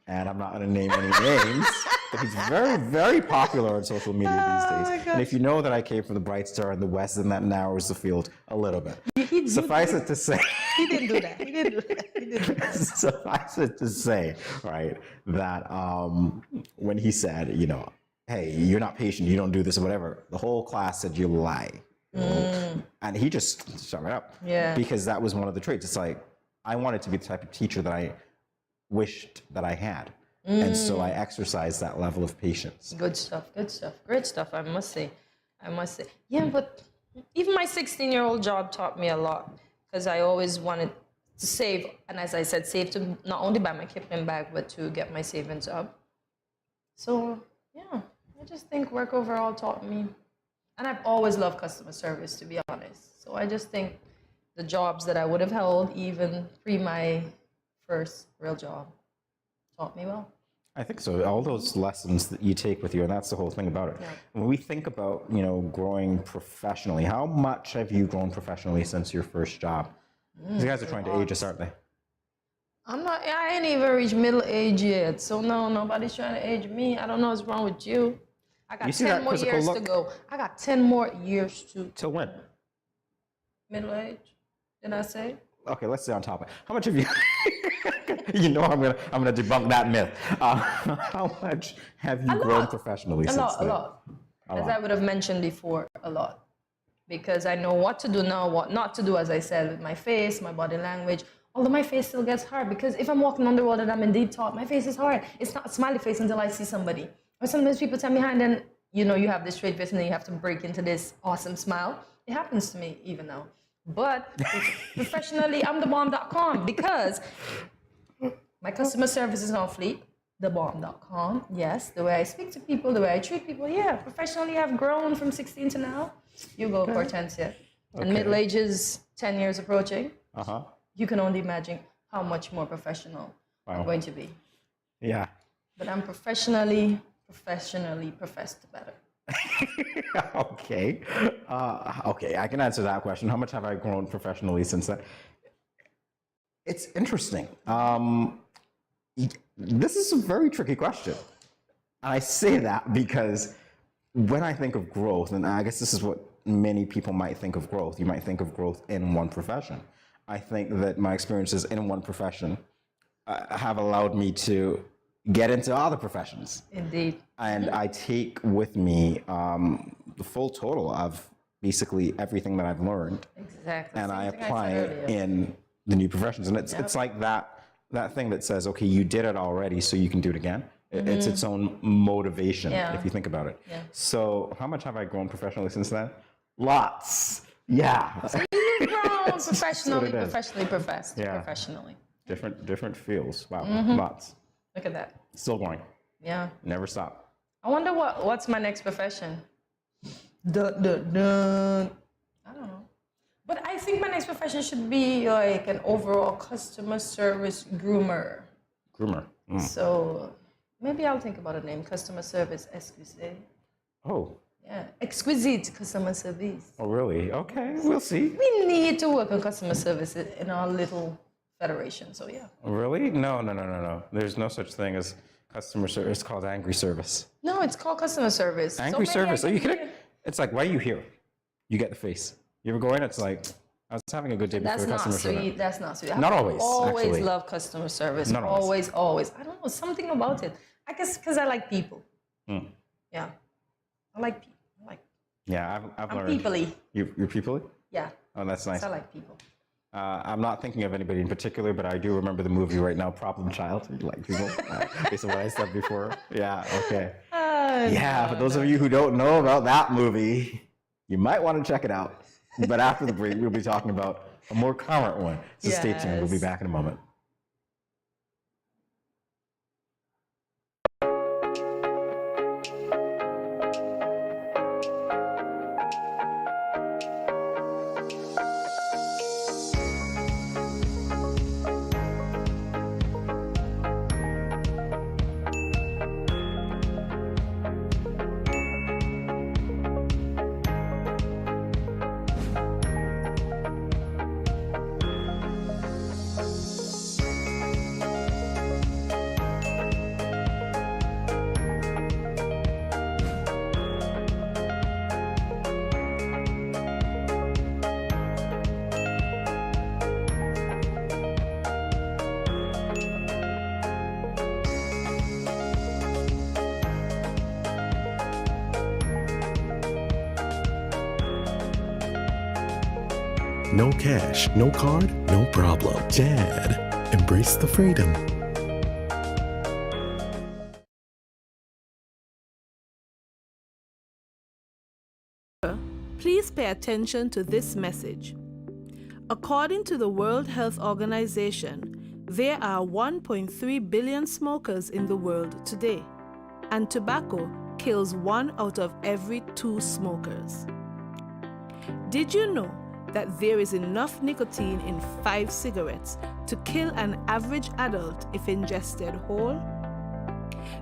And I'm not going to name any names. So he's very, very popular on social media these days. And if you know that I came from the Bright Star in the West, then that narrows the field a little bit. Suffice it to say.
He didn't do that. He didn't do that. He didn't do that.
Suffice it to say, right, that when he said, you know, hey, you're not patient, you don't do this or whatever, the whole class said you lie. And he just shut it up.
Yeah.
Because that was one of the traits. It's like, I wanted to be the type of teacher that I wished that I had. And so I exercised that level of patience.
Good stuff, great stuff, I must say. Yeah, but even my 16-year-old job taught me a lot because I always wanted to save. And as I said, save to not only buy my Kipling bag, but to get my savings up. So, yeah, I just think work overall taught me. And I've always loved customer service, to be honest. So I just think the jobs that I would have held, even pre my first real job, taught me well.
I think so. All those lessons that you take with you, and that's the whole thing about it.
Yeah.
When we think about, you know, growing professionally, how much have you grown professionally since your first job? These guys are trying to age us, aren't they?
I ain't even reached middle age yet. So no, nobody's trying to age me. I don't know what's wrong with you. I got 10 more years to go. I got 10 more years to.
Till when?
Middle age, did I say?
Okay, let's stay on topic. How much have you? You know, I'm gonna debunk that myth. How much have you grown professionally since then?
A lot. As I would have mentioned before, a lot. Because I know what to do now, what not to do, as I said, with my face, my body language. Although my face still gets hard, because if I'm walking on the road and I'm in deep thought, my face is hard. It's not a smiley face until I see somebody. Or sometimes people tell me hi, and then, you know, you have this straight face, and then you have to break into this awesome smile. It happens to me even now. But professionally, I'm thebomb.com because my customer service is on fleek. Thebomb.com, yes. The way I speak to people, the way I treat people, yeah. Professionally, I've grown from 16 to now. You go, Hortensia. And middle age is 10 years approaching. You can only imagine how much more professional I'm going to be.
Yeah.
But I'm professionally professed better.
Okay. Okay, I can answer that question. How much have I grown professionally since then? It's interesting. This is a very tricky question. I say that because when I think of growth, and I guess this is what many people might think of growth, you might think of growth in one profession. I think that my experiences in one profession have allowed me to get into other professions.
Indeed.
And I take with me the full total of basically everything that I've learned.
Exactly.
And I apply it in the new professions. And it's like that thing that says, okay, you did it already, so you can do it again. It's its own motivation, if you think about it.
Yeah.
So how much have I grown professionally since then? Lots. Yeah.
So you've grown professionally professed.
Yeah.
Professionally.
Different fields. Wow. Lots.
Look at that.
Still going.
Yeah.
Never stop.
I wonder what's my next profession. I don't know. But I think my next profession should be like an overall customer service groomer.
Groomer.
So maybe I'll think about a name. Customer service exquisite.
Oh.
Yeah. Exquisite customer service.
Oh, really? Okay. We'll see.
We need to work on customer service in our little federation. So yeah.
Really? No. There's no such thing as customer service. It's called angry service.
No, it's called customer service.
Angry service. Are you kidding? It's like, why are you here? You get the face. You ever go in? It's like, I was having a good day before customer service.
That's not sweet.
Not always.
Always
actually.
love customer service.
Not always.
Always. I don't know, something about it. I guess because I like people. Yeah. I like people.
Yeah, I've
I'm
learned.
people-y.
You're people-y?
Yeah.
Oh, that's nice.
I like people.
I'm not thinking of anybody in particular, but I do remember the movie right now, Problem Child. You like people, based on what I said before. Yeah, okay. For those of you who don't know about that movie, you might want to check it out. But after the break, we'll be talking about a more current one. So stay tuned. We'll be back in a moment.
No cash, no card, no problem. JAD. Embrace the freedom.
Please pay attention to this message. According to the World Health Organization, there are 1.3 billion smokers in the world today, and tobacco kills 1 out of every 2 smokers. Did you know that there is enough nicotine in 5 cigarettes to kill an average adult if ingested whole?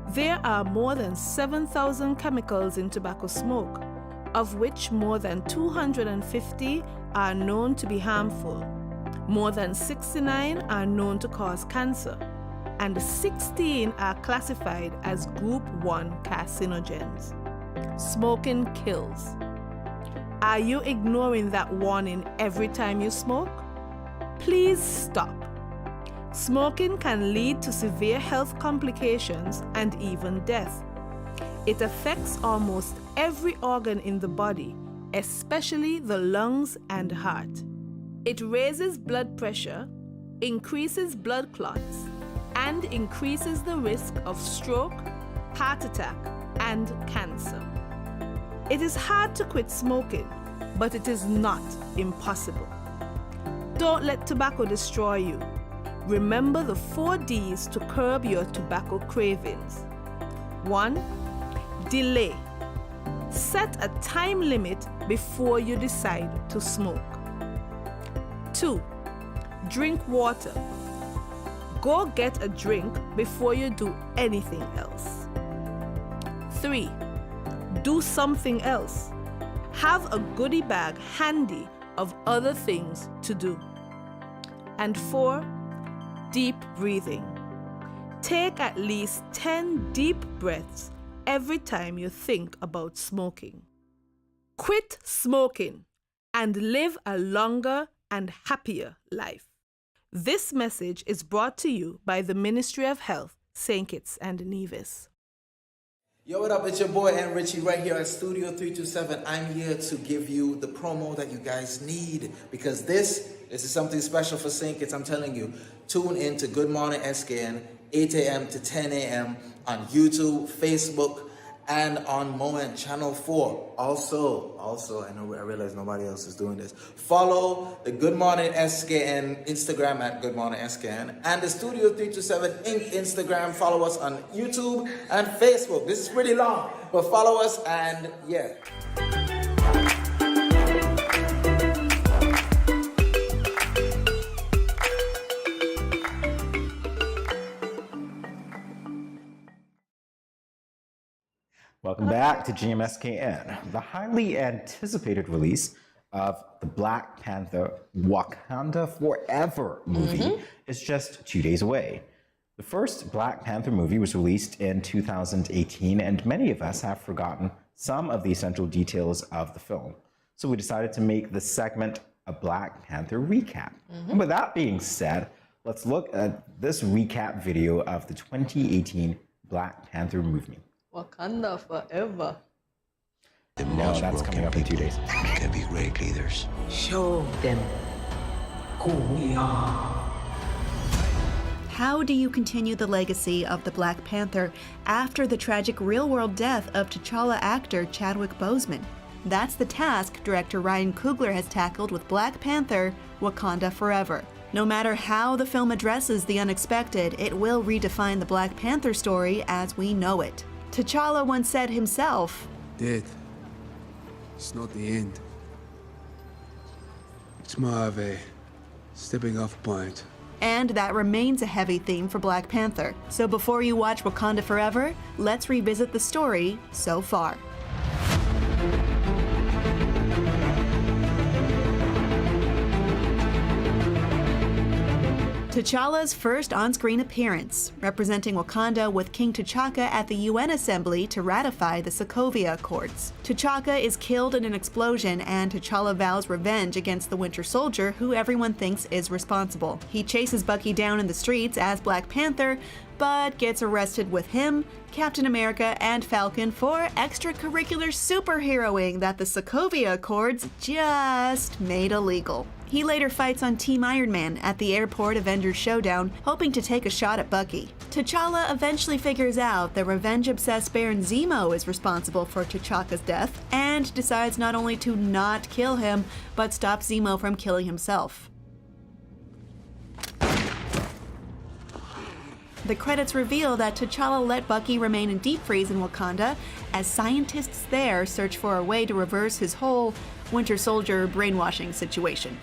There are more than 7,000 chemicals in tobacco smoke, of which more than 250 are known to be harmful. More than 69 are known to cause cancer, and 16 are classified as Group 1 carcinogens. Smoking kills. Are you ignoring that warning every time you smoke? Please stop. Smoking can lead to severe health complications and even death. It affects almost every organ in the body, especially the lungs and heart. It raises blood pressure, increases blood clots, and increases the risk of stroke, heart attack, and cancer. It is hard to quit smoking, but it is not impossible. Don't let tobacco destroy you. Remember the 4 Ds to curb your tobacco cravings. 1. Delay. Set a time limit before you decide to smoke. 2. Drink water. Go get a drink before you do anything else. 3. Do something else. Have a goodie bag handy of other things to do. And 4. Deep breathing. Take at least 10 deep breaths every time you think about smoking. Quit smoking and live a longer and happier life. This message is brought to you by the Ministry of Health, St. Kitts and Nevis.
Yo, what up? It's your boy N. Richie right here at Studio 327. I'm here to give you the promo that you guys need because this is something special for St. Kitts. I'm telling you, tune in to Good Morning SKN, 8 a.m. to 10 a.m. on YouTube, Facebook, and on Moen Channel 4. Also, I realize nobody else is doing this. Follow the Good Morning SKN Instagram at Good Morning SKN and the Studio 327 Inc. Instagram. Follow us on YouTube and Facebook. This is pretty long, but follow us and yeah.
Welcome back to GMSKN. The highly anticipated release of the Black Panther Wakanda Forever movie is just 2 days away. The first Black Panther movie was released in 2018, and many of us have forgotten some of the essential details of the film. So we decided to make this segment a Black Panther recap. And with that being said, let's look at this recap video of the 2018 Black Panther movie.
Wakanda forever.
No, that's coming up in 2 days.
Can be great leaders. Show them who we are.
How do you continue the legacy of the Black Panther after the tragic real-world death of T'Challa actor Chadwick Boseman? That's the task director Ryan Coogler has tackled with Black Panther Wakanda Forever. No matter how the film addresses the unexpected, it will redefine the Black Panther story as we know it. T'Challa once said himself,
"Death, it's not the end. It's more of a stepping off point."
and that remains a heavy theme for Black Panther. So before you watch Wakanda Forever, let's revisit the story so far. T'Challa's first on-screen appearance, representing Wakanda with King T'Chaka at the UN Assembly to ratify the Sokovia Accords. T'Chaka is killed in an explosion, and T'Challa vows revenge against the Winter Soldier, who everyone thinks is responsible. He chases Bucky down in the streets as Black Panther, but gets arrested with him, Captain America, and Falcon for extracurricular superheroing that the Sokovia Accords just made illegal. He later fights on Team Iron Man at the airport Avengers Showdown, hoping to take a shot at Bucky. T'Challa eventually figures out the revenge-obsessed Baron Zemo is responsible for T'Chaka's death, and decides not only to not kill him, but stop Zemo from killing himself. The credits reveal that T'Challa let Bucky remain in deep freeze in Wakanda as scientists there search for a way to reverse his whole Winter Soldier brainwashing situation.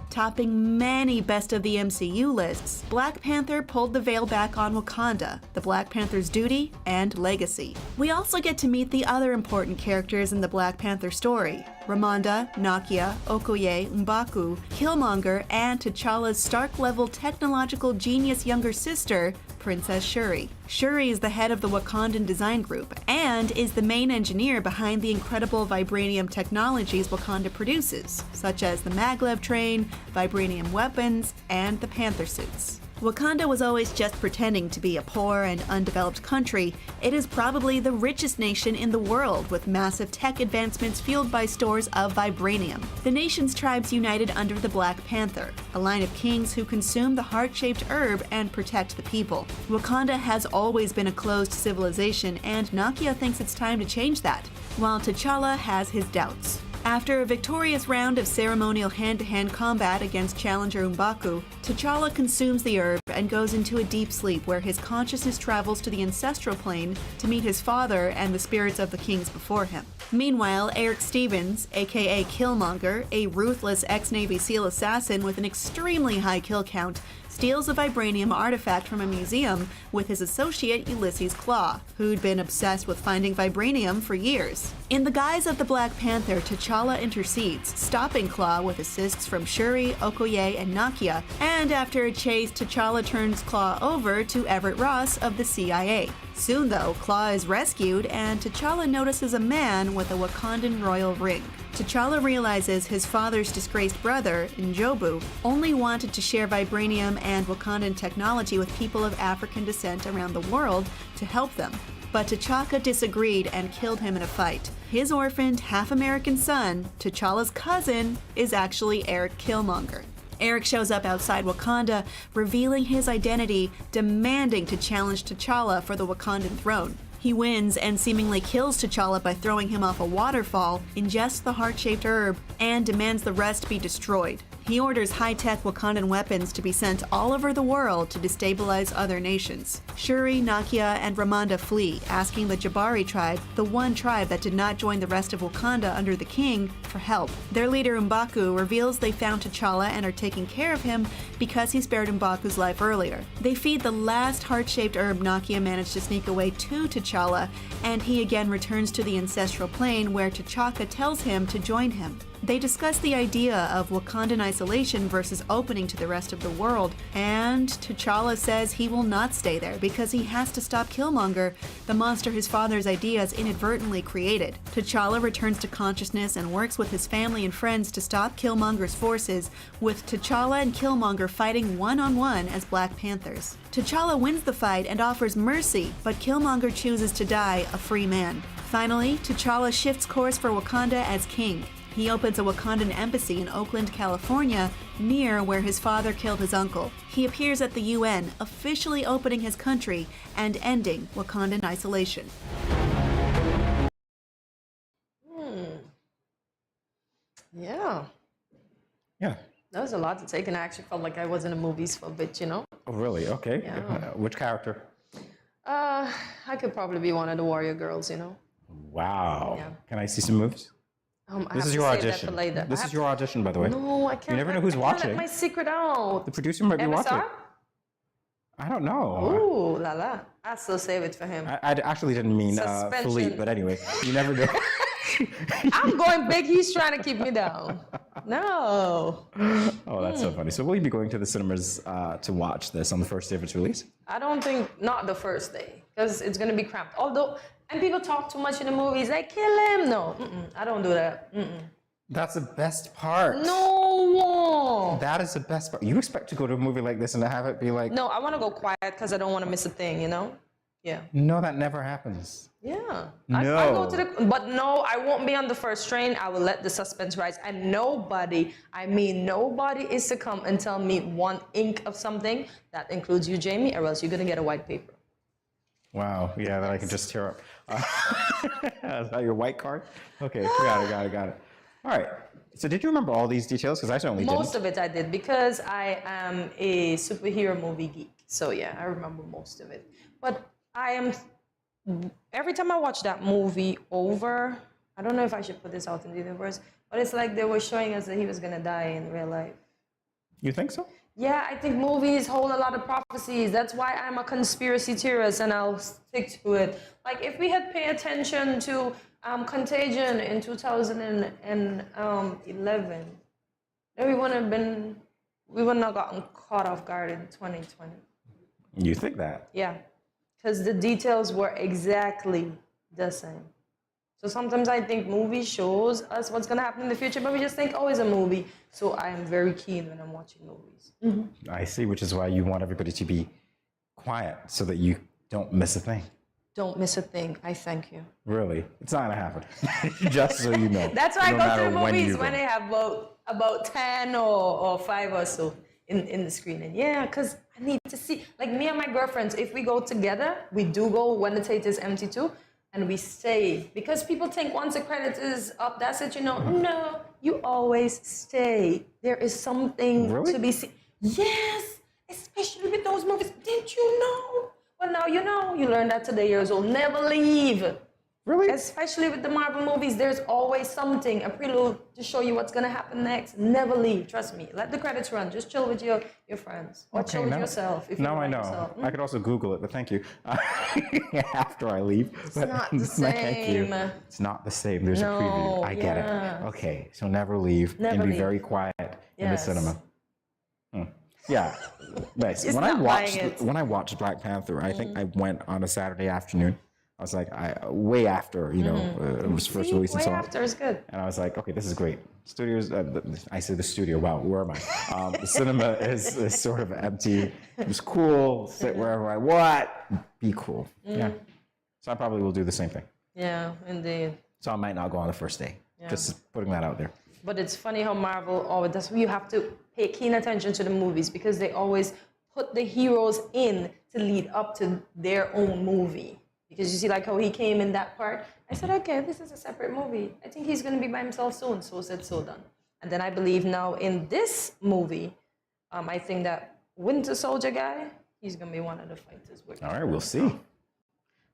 Topping many Best of the MCU lists, Black Panther pulled the veil back on Wakanda, the Black Panther's duty and legacy. We also get to meet the other important characters in the Black Panther story: Ramonda, Nakia, Okoye, M'Baku, Killmonger, and T'Challa's Stark-level technological genius younger sister, Princess Shuri. Shuri is the head of the Wakandan design group and is the main engineer behind the incredible vibranium technologies Wakanda produces, such as the maglev train, vibranium weapons, and the Panther suits. Wakanda was always just pretending to be a poor and undeveloped country. It is probably the richest nation in the world, with massive tech advancements fueled by stores of vibranium. The nation's tribes united under the Black Panther, a line of kings who consume the heart-shaped herb and protect the people. Wakanda has always been a closed civilization, and Nakia thinks it's time to change that, while T'Challa has his doubts. After a victorious round of ceremonial hand-to-hand combat against challenger M'Baku, T'Challa consumes the herb and goes into a deep sleep where his consciousness travels to the ancestral plane to meet his father and the spirits of the kings before him. Meanwhile, Eric Stevens, aka Killmonger, a ruthless ex-Navy SEAL assassin with an extremely high kill count, steals a vibranium artifact from a museum with his associate Ulysses Klaue, who'd been obsessed with finding vibranium for years. In the guise of the Black Panther, T'Challa intercedes, stopping Klaue with assists from Shuri, Okoye, and Nakia, and after a chase, T'Challa turns Klaue over to Everett Ross of the CIA. Soon, though, Klaue is rescued, and T'Challa notices a man with a Wakandan royal ring. T'Challa realizes his father's disgraced brother, N'Jobu, only wanted to share vibranium and Wakandan technology with people of African descent around the world to help them. But T'Chaka disagreed and killed him in a fight. His orphaned, half-American son, T'Challa's cousin, is actually Eric Killmonger. Eric shows up outside Wakanda, revealing his identity, demanding to challenge T'Challa for the Wakandan throne. He wins and seemingly kills T'Challa by throwing him off a waterfall, ingests the heart-shaped herb, and demands the rest be destroyed. He orders high-tech Wakandan weapons to be sent all over the world to destabilize other nations. Shuri, Nakia, and Ramonda flee, asking the Jabari tribe, the one tribe that did not join the rest of Wakanda under the king, for help. Their leader M'Baku reveals they found T'Challa and are taking care of him because he spared M'Baku's life earlier. They feed the last heart-shaped herb Nakia managed to sneak away to T'Challa, and he again returns to the ancestral plane where T'Chaka tells him to join him. They discuss the idea of Wakandan isolation versus opening to the rest of the world, and T'Challa says he will not stay there because he has to stop Killmonger, the monster his father's ideas inadvertently created. T'Challa returns to consciousness and works with his family and friends to stop Killmonger's forces, with T'Challa and Killmonger fighting one-on-one as Black Panthers. T'Challa wins the fight and offers mercy, but Killmonger chooses to die a free man. Finally, T'Challa shifts course for Wakanda as king. He opens a Wakandan embassy in Oakland, California, near where his father killed his uncle. He appears at the UN, officially opening his country and ending Wakandan isolation.
Yeah.
Yeah.
That was a lot to take, and I actually felt like I was in the movies for a bit, you know?
Oh, really? Okay.
Yeah.
Which character?
I could probably be one of the warrior girls, you know?
Wow.
Yeah.
Can I see some moves? This is your audition. This is your audition, by the way.
No, I can't.
You never know who's watching.
Let my secret out.
The producer might be watching. I don't know.
Ooh, la la. I still save it for him.
I actually didn't mean Philippe, but anyway, you never know.
I'm going big. He's trying to keep me down. No.
Oh, that's so funny. So will you be going to the cinemas to watch this on the first day of its release?
I don't think, not the first day, because it's going to be cramped. Although, and people talk too much in the movies, like, kill him. No, I don't do that.
That's the best part.
No.
That is the best part. You expect to go to a movie like this and to have it be like...
No, I want to go quiet because I don't want to miss a thing, you know? Yeah.
No, that never happens.
Yeah.
No.
I'll go to the, but no, I won't be on the first train. I will let the suspense rise. And nobody, I mean nobody is to come and tell me one ink of something. That includes you, Jamie, or else you're going to get a white paper.
Wow. Yeah, that I can just tear up. Is that your white card? Okay, got it. All right. So did you remember all these details? Because I certainly didn't.
Most of it I did because I am a superhero movie geek. So yeah, I remember most of it. But every time I watch that movie over, I don't know if I should put this out in the universe, but it's like they were showing us that he was going to die in real life.
You think so?
Yeah, I think movies hold a lot of prophecies. That's why I'm a conspiracy theorist and I'll stick to it. Like if we had paid attention to Contagion in 2011, then we wouldn't have gotten caught off guard in 2020.
You think that?
Yeah, because the details were exactly the same. So sometimes I think movies shows us what's going to happen in the future, but we just think, oh, it's a movie. So I am very keen when I'm watching movies.
I see, which is why you want everybody to be quiet so that you don't miss a thing.
Don't miss a thing. I thank you.
Really? It's not going to happen. Just so you know.
That's why
No
I go
matter
to the movies
you
when
go.
they have about 10 or 5 or so in the screening. Yeah, because I need to see. Like me and my girlfriends, if we go together, we do go when the theater is empty too. And we stay. Because people think once the credits is up, that's it, you know. No, you always stay. There is something to be seen. Yes, especially with those movies. Didn't you know? Well, now you know. You learned that today, years old. Never leave.
Really?
Especially with the Marvel movies, there's always something, a prelude to show you what's going to happen next. Never leave. Trust me. Let the credits run. Just chill with your friends. Or chill with yourself. If
Now
you
I know.
yourself.
I could also Google it, but thank you. After I leave.
It's not the
Thank you.
same.
It's not the same. There's a preview. I get it. Okay, so never leave
Never
and be
leave.
very quiet in the
Yes.
cinema. Yeah, nice.
It's
When I
not buying it.
watched Black Panther, I think I went on a Saturday afternoon. I was like, way after, you know, it was first released and
Way
so on.
after is good.
And I was like, okay, this is great. Studios, I say the studio, wow, where am I? The cinema is sort of empty. It was cool, sit wherever I want, be cool. Yeah. So I probably will do the same thing.
Yeah, indeed.
So I might not go on the first day.
Yeah.
Just putting that out there.
But it's funny how Marvel always does. You have to pay keen attention to the movies because they always put the heroes in to lead up to their own movie. Because you see, like how he came in that part. I said, okay, this is a separate movie. I think he's going to be by himself soon. So said, so done. And then I believe now in this movie, I think that Winter Soldier guy, he's going to be one of the fighters.
All right, we'll see.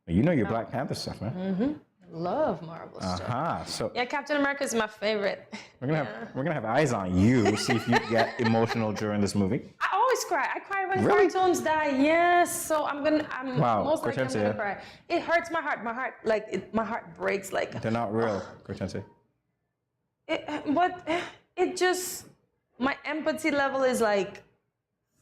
You know your Black Panther stuff, man.
Mm-hmm. Love Marvel stuff.
So
Yeah, Captain America is my favorite.
we're gonna have eyes on you. See if you get emotional during this movie.
I always cry. I cry when
Really?
cartoons die. Yes. So I'm
Wow,
most likely I'm
Cortez,
gonna
yeah.
cry. It hurts my heart. My heart breaks like.
They're not real, Cortese.
But it just my empathy level is like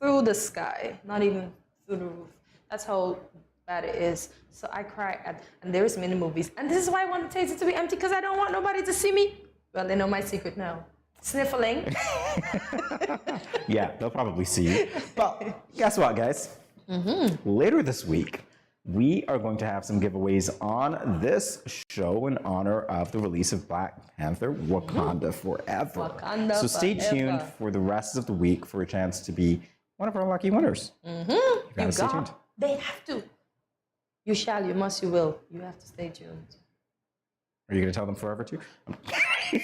through the sky, not even through the roof. That's how bad it is. So I cry and there's many movies. And this is why I want the theater to be empty because I don't want nobody to see me. Well, they know my secret now. Sniffling.
Yeah, they'll probably see you. But guess what, guys? Later this week, we are going to have some giveaways on this show in honor of the release of Black Panther Wakanda Forever.
Wakanda
So stay tuned
forever.
for the rest of the week for a chance to be one of our lucky winners.
You
stay tuned.
They have to. You shall, you must, you will. You have to stay tuned.
Are you going to tell them forever too?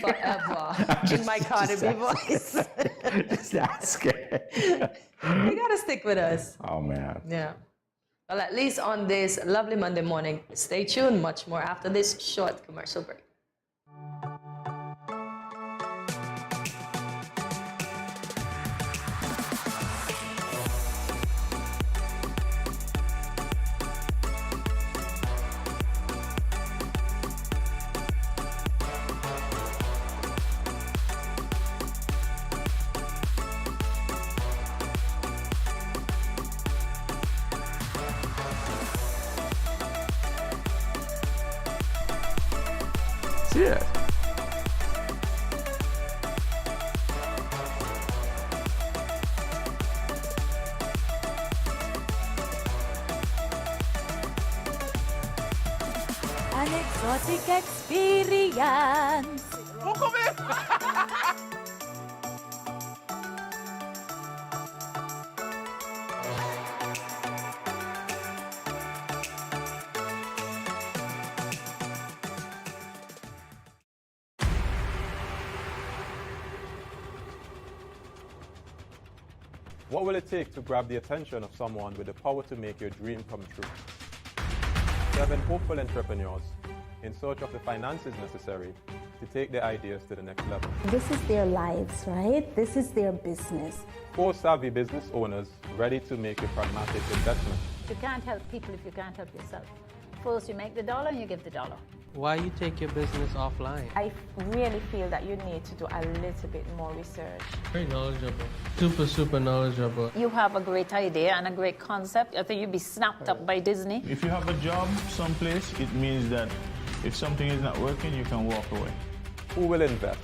Forever. In my Cardi B voice.
Just asking.
You gotta stick with us.
Oh, man.
Yeah. Well, at least on this lovely Monday morning, stay tuned. Much more after this short commercial break.
Yeah.
exotic experience.
What will it take to grab the attention of someone with the power to make your dream come true? 7 hopeful entrepreneurs in search of the finances necessary to take their ideas to the next level.
This is their lives, right? This is their business.
4 savvy business owners ready to make a pragmatic investment.
You can't help people if you can't help yourself. First, you make the dollar and you give the dollar.
Why you take your business offline?
I really feel that you need to do a little bit more research.
Very knowledgeable. Super knowledgeable.
You have a great idea and a great concept. I think you'd be snapped up by Disney.
If you have a job someplace, it means that if something is not working, you can walk away.
Who will invest?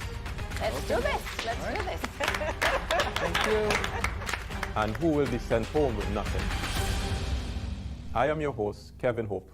Let's do this. Let's do this.
Thank you. And who will be sent home with nothing? I am your host, Kevin Hope.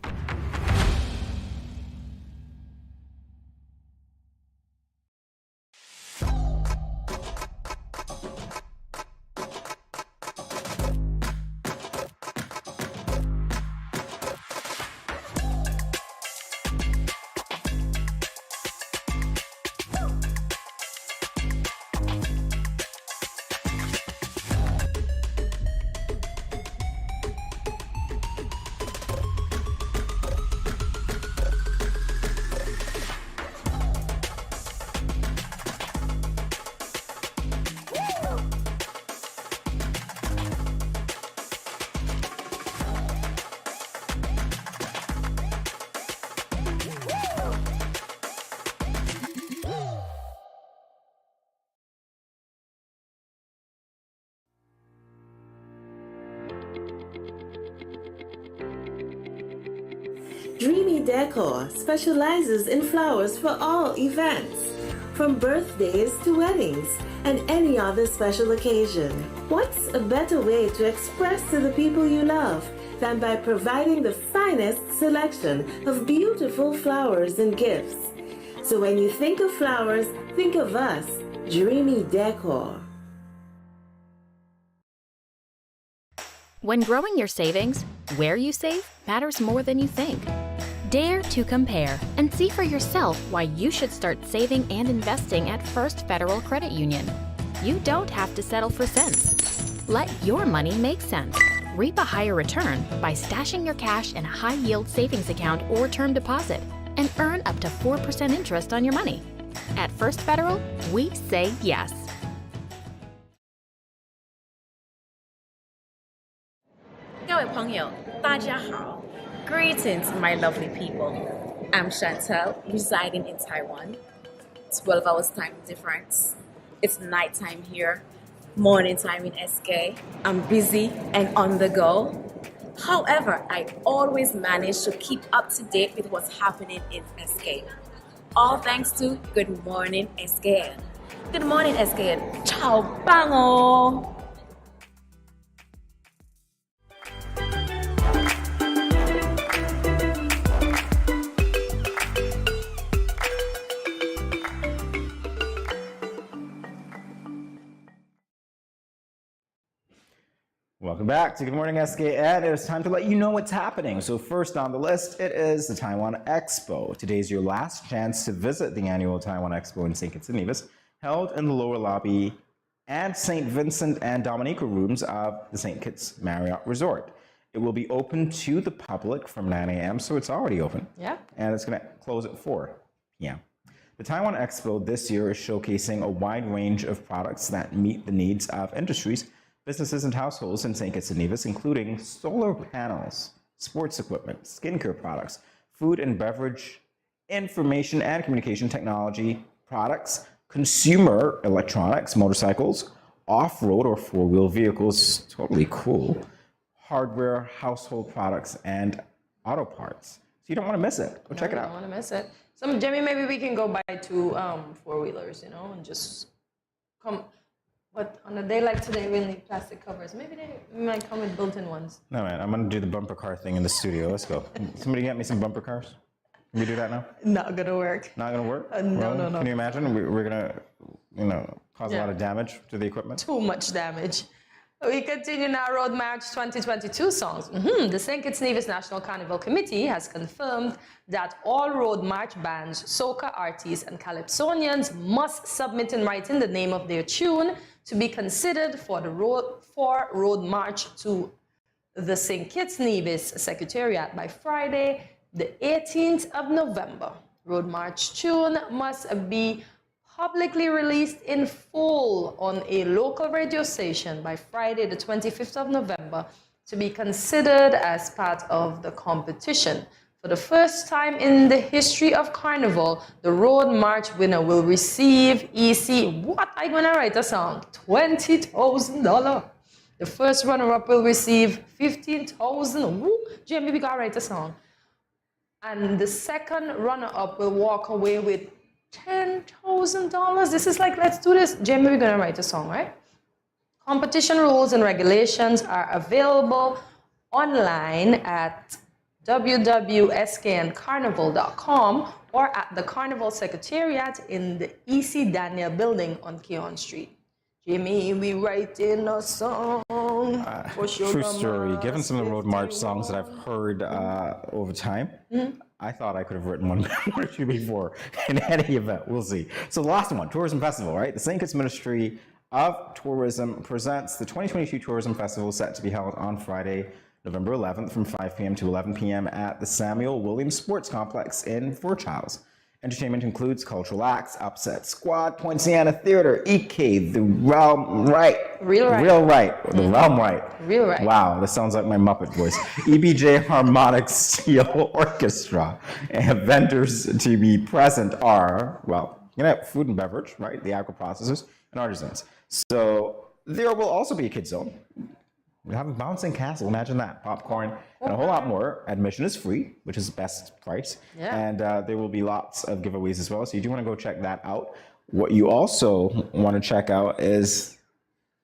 Dreamy Decor specializes in flowers for all events, from birthdays to weddings and any other special occasion. What's a better way to express to the people you love than by providing the finest selection of beautiful flowers and gifts? So when you think of flowers, think of us, Dreamy Decor.
When growing your savings, where you save matters more than you think. Dare to compare and see for yourself why you should start saving and investing at First Federal Credit Union. You don't have to settle for cents. Let your money make sense. Reap a higher return by stashing your cash in a high-yield savings account or term deposit and earn up to 4% interest on your money. At First Federal, we say yes.
Greetings, my lovely people. I'm Chantel, residing in Taiwan. 12 hours time difference. It's nighttime here, morning time in SK. I'm busy and on the go. However, I always manage to keep up to date with what's happening in SK. All thanks to Good Morning SKN. Good morning SKN. Ciao bango!
Welcome back to Good Morning SKN. It is time to let you know what's happening. So first on the list, it is the Taiwan Expo. Today's your last chance to visit the annual Taiwan Expo in St. Kitts and Nevis, held in the lower lobby and St. Vincent and Dominica rooms of the St. Kitts Marriott Resort. It will be open to the public from 9 a.m., so it's already open.
Yeah.
And it's going to close at 4 p.m. The Taiwan Expo this year is showcasing a wide range of products that meet the needs of industries, businesses, and households in St. Kitts and Nevis, including solar panels, sports equipment, skincare products, food and beverage, information and communication technology products, consumer electronics, motorcycles, off-road or four-wheel vehicles, totally cool, hardware, household products, and auto parts. So you don't want to miss it. Go check it out.
You don't want to miss it. Jimmy, maybe we can go buy 2 four-wheelers, and just come. But on a day like today, we'll need plastic covers. Maybe they might come with built-in ones.
No, man, I'm going to do the bumper car thing in the studio. Let's go. Somebody get me some bumper cars? We do that now?
Not gonna work.
Not gonna work?
No,
Really?
no.
Can you imagine? We're gonna, cause a
Yeah.
lot of damage to the equipment.
Too much damage. We continue now. Road March 2022 songs. The St. Kitts Nevis National Carnival Committee has confirmed that all Road March bands, soca artists, and calypsonians must submit in writing the name of their tune to be considered for the Road March to the St. Kitts Nevis Secretariat by Friday, the 18th of November. Road March tune must be publicly released in full on a local radio station by Friday, the 25th of November, to be considered as part of the competition. For the first time in the history of Carnival, the Road March winner will receive what? I'm gonna write a song. $20,000. The first runner-up will receive $15,000. Woo! Jamie, we gotta write a song. And the second runner-up will walk away with $10,000. This is like, let's do this. Jamie, we're gonna write a song, right? Competition rules and regulations are available online at www.skncarnival.com or at the Carnival Secretariat in the E.C. Daniel Building on Keon Street. Jamie, we writing a song.
True story. Given some of the Road March songs that I've heard over time, I thought I could have written one or two before. In any event, we'll see. So the last one, Tourism Festival, right? The St. Kitts Ministry of Tourism presents the 2022 Tourism Festival set to be held on Friday, November 11th from 5 p.m. to 11 p.m. at the Samuel Williams Sports Complex in Fort Charles. Entertainment includes cultural acts, Upset Squad, Poinciana Theater, EK, The Realm Right.
Real Right.
Real Right. The Realm Right.
Real Right.
Wow, this sounds like my Muppet voice. EBJ Harmonic Steel Orchestra. And vendors to be present are, food and beverage, right? The agro processors and artisans. So there will also be a kid zone. We have a bouncing castle, imagine that. Popcorn and a whole lot more. Admission is free, which is the best price.
Yeah.
And there will be lots of giveaways as well. So you do want to go check that out. What you also want to check out is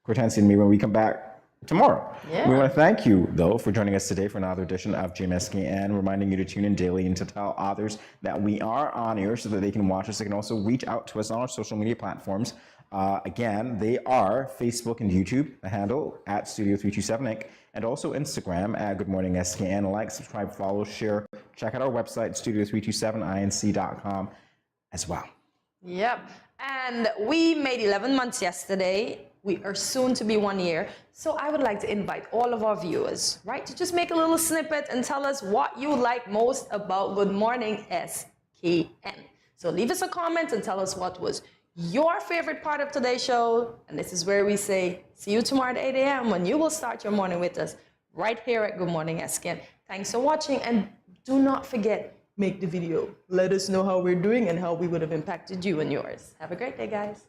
Cortensia and me when we come back tomorrow.
Yeah.
We want to thank you, though, for joining us today for another edition of GMSKN, reminding you to tune in daily and to tell others that we are on air so that they can watch us. They can also reach out to us on our social media platforms. Again, they are Facebook and YouTube, the handle at Studio327 Inc., and also Instagram at Good Morning SKN. Like, subscribe, follow, share. Check out our website, studio327inc.com as well.
Yep. And we made 11 months yesterday. We are soon to be 1 year. So I would like to invite all of our viewers, right, to just make a little snippet and tell us what you like most about Good Morning SKN. So leave us a comment and tell us what was your favorite part of today's show. And this is where we say, see you tomorrow at 8 a.m. when you will start your morning with us right here at Good Morning SKN. Thanks for watching. And do not forget, make the video. Let us know how we're doing and how we would have impacted you and yours. Have a great day, guys.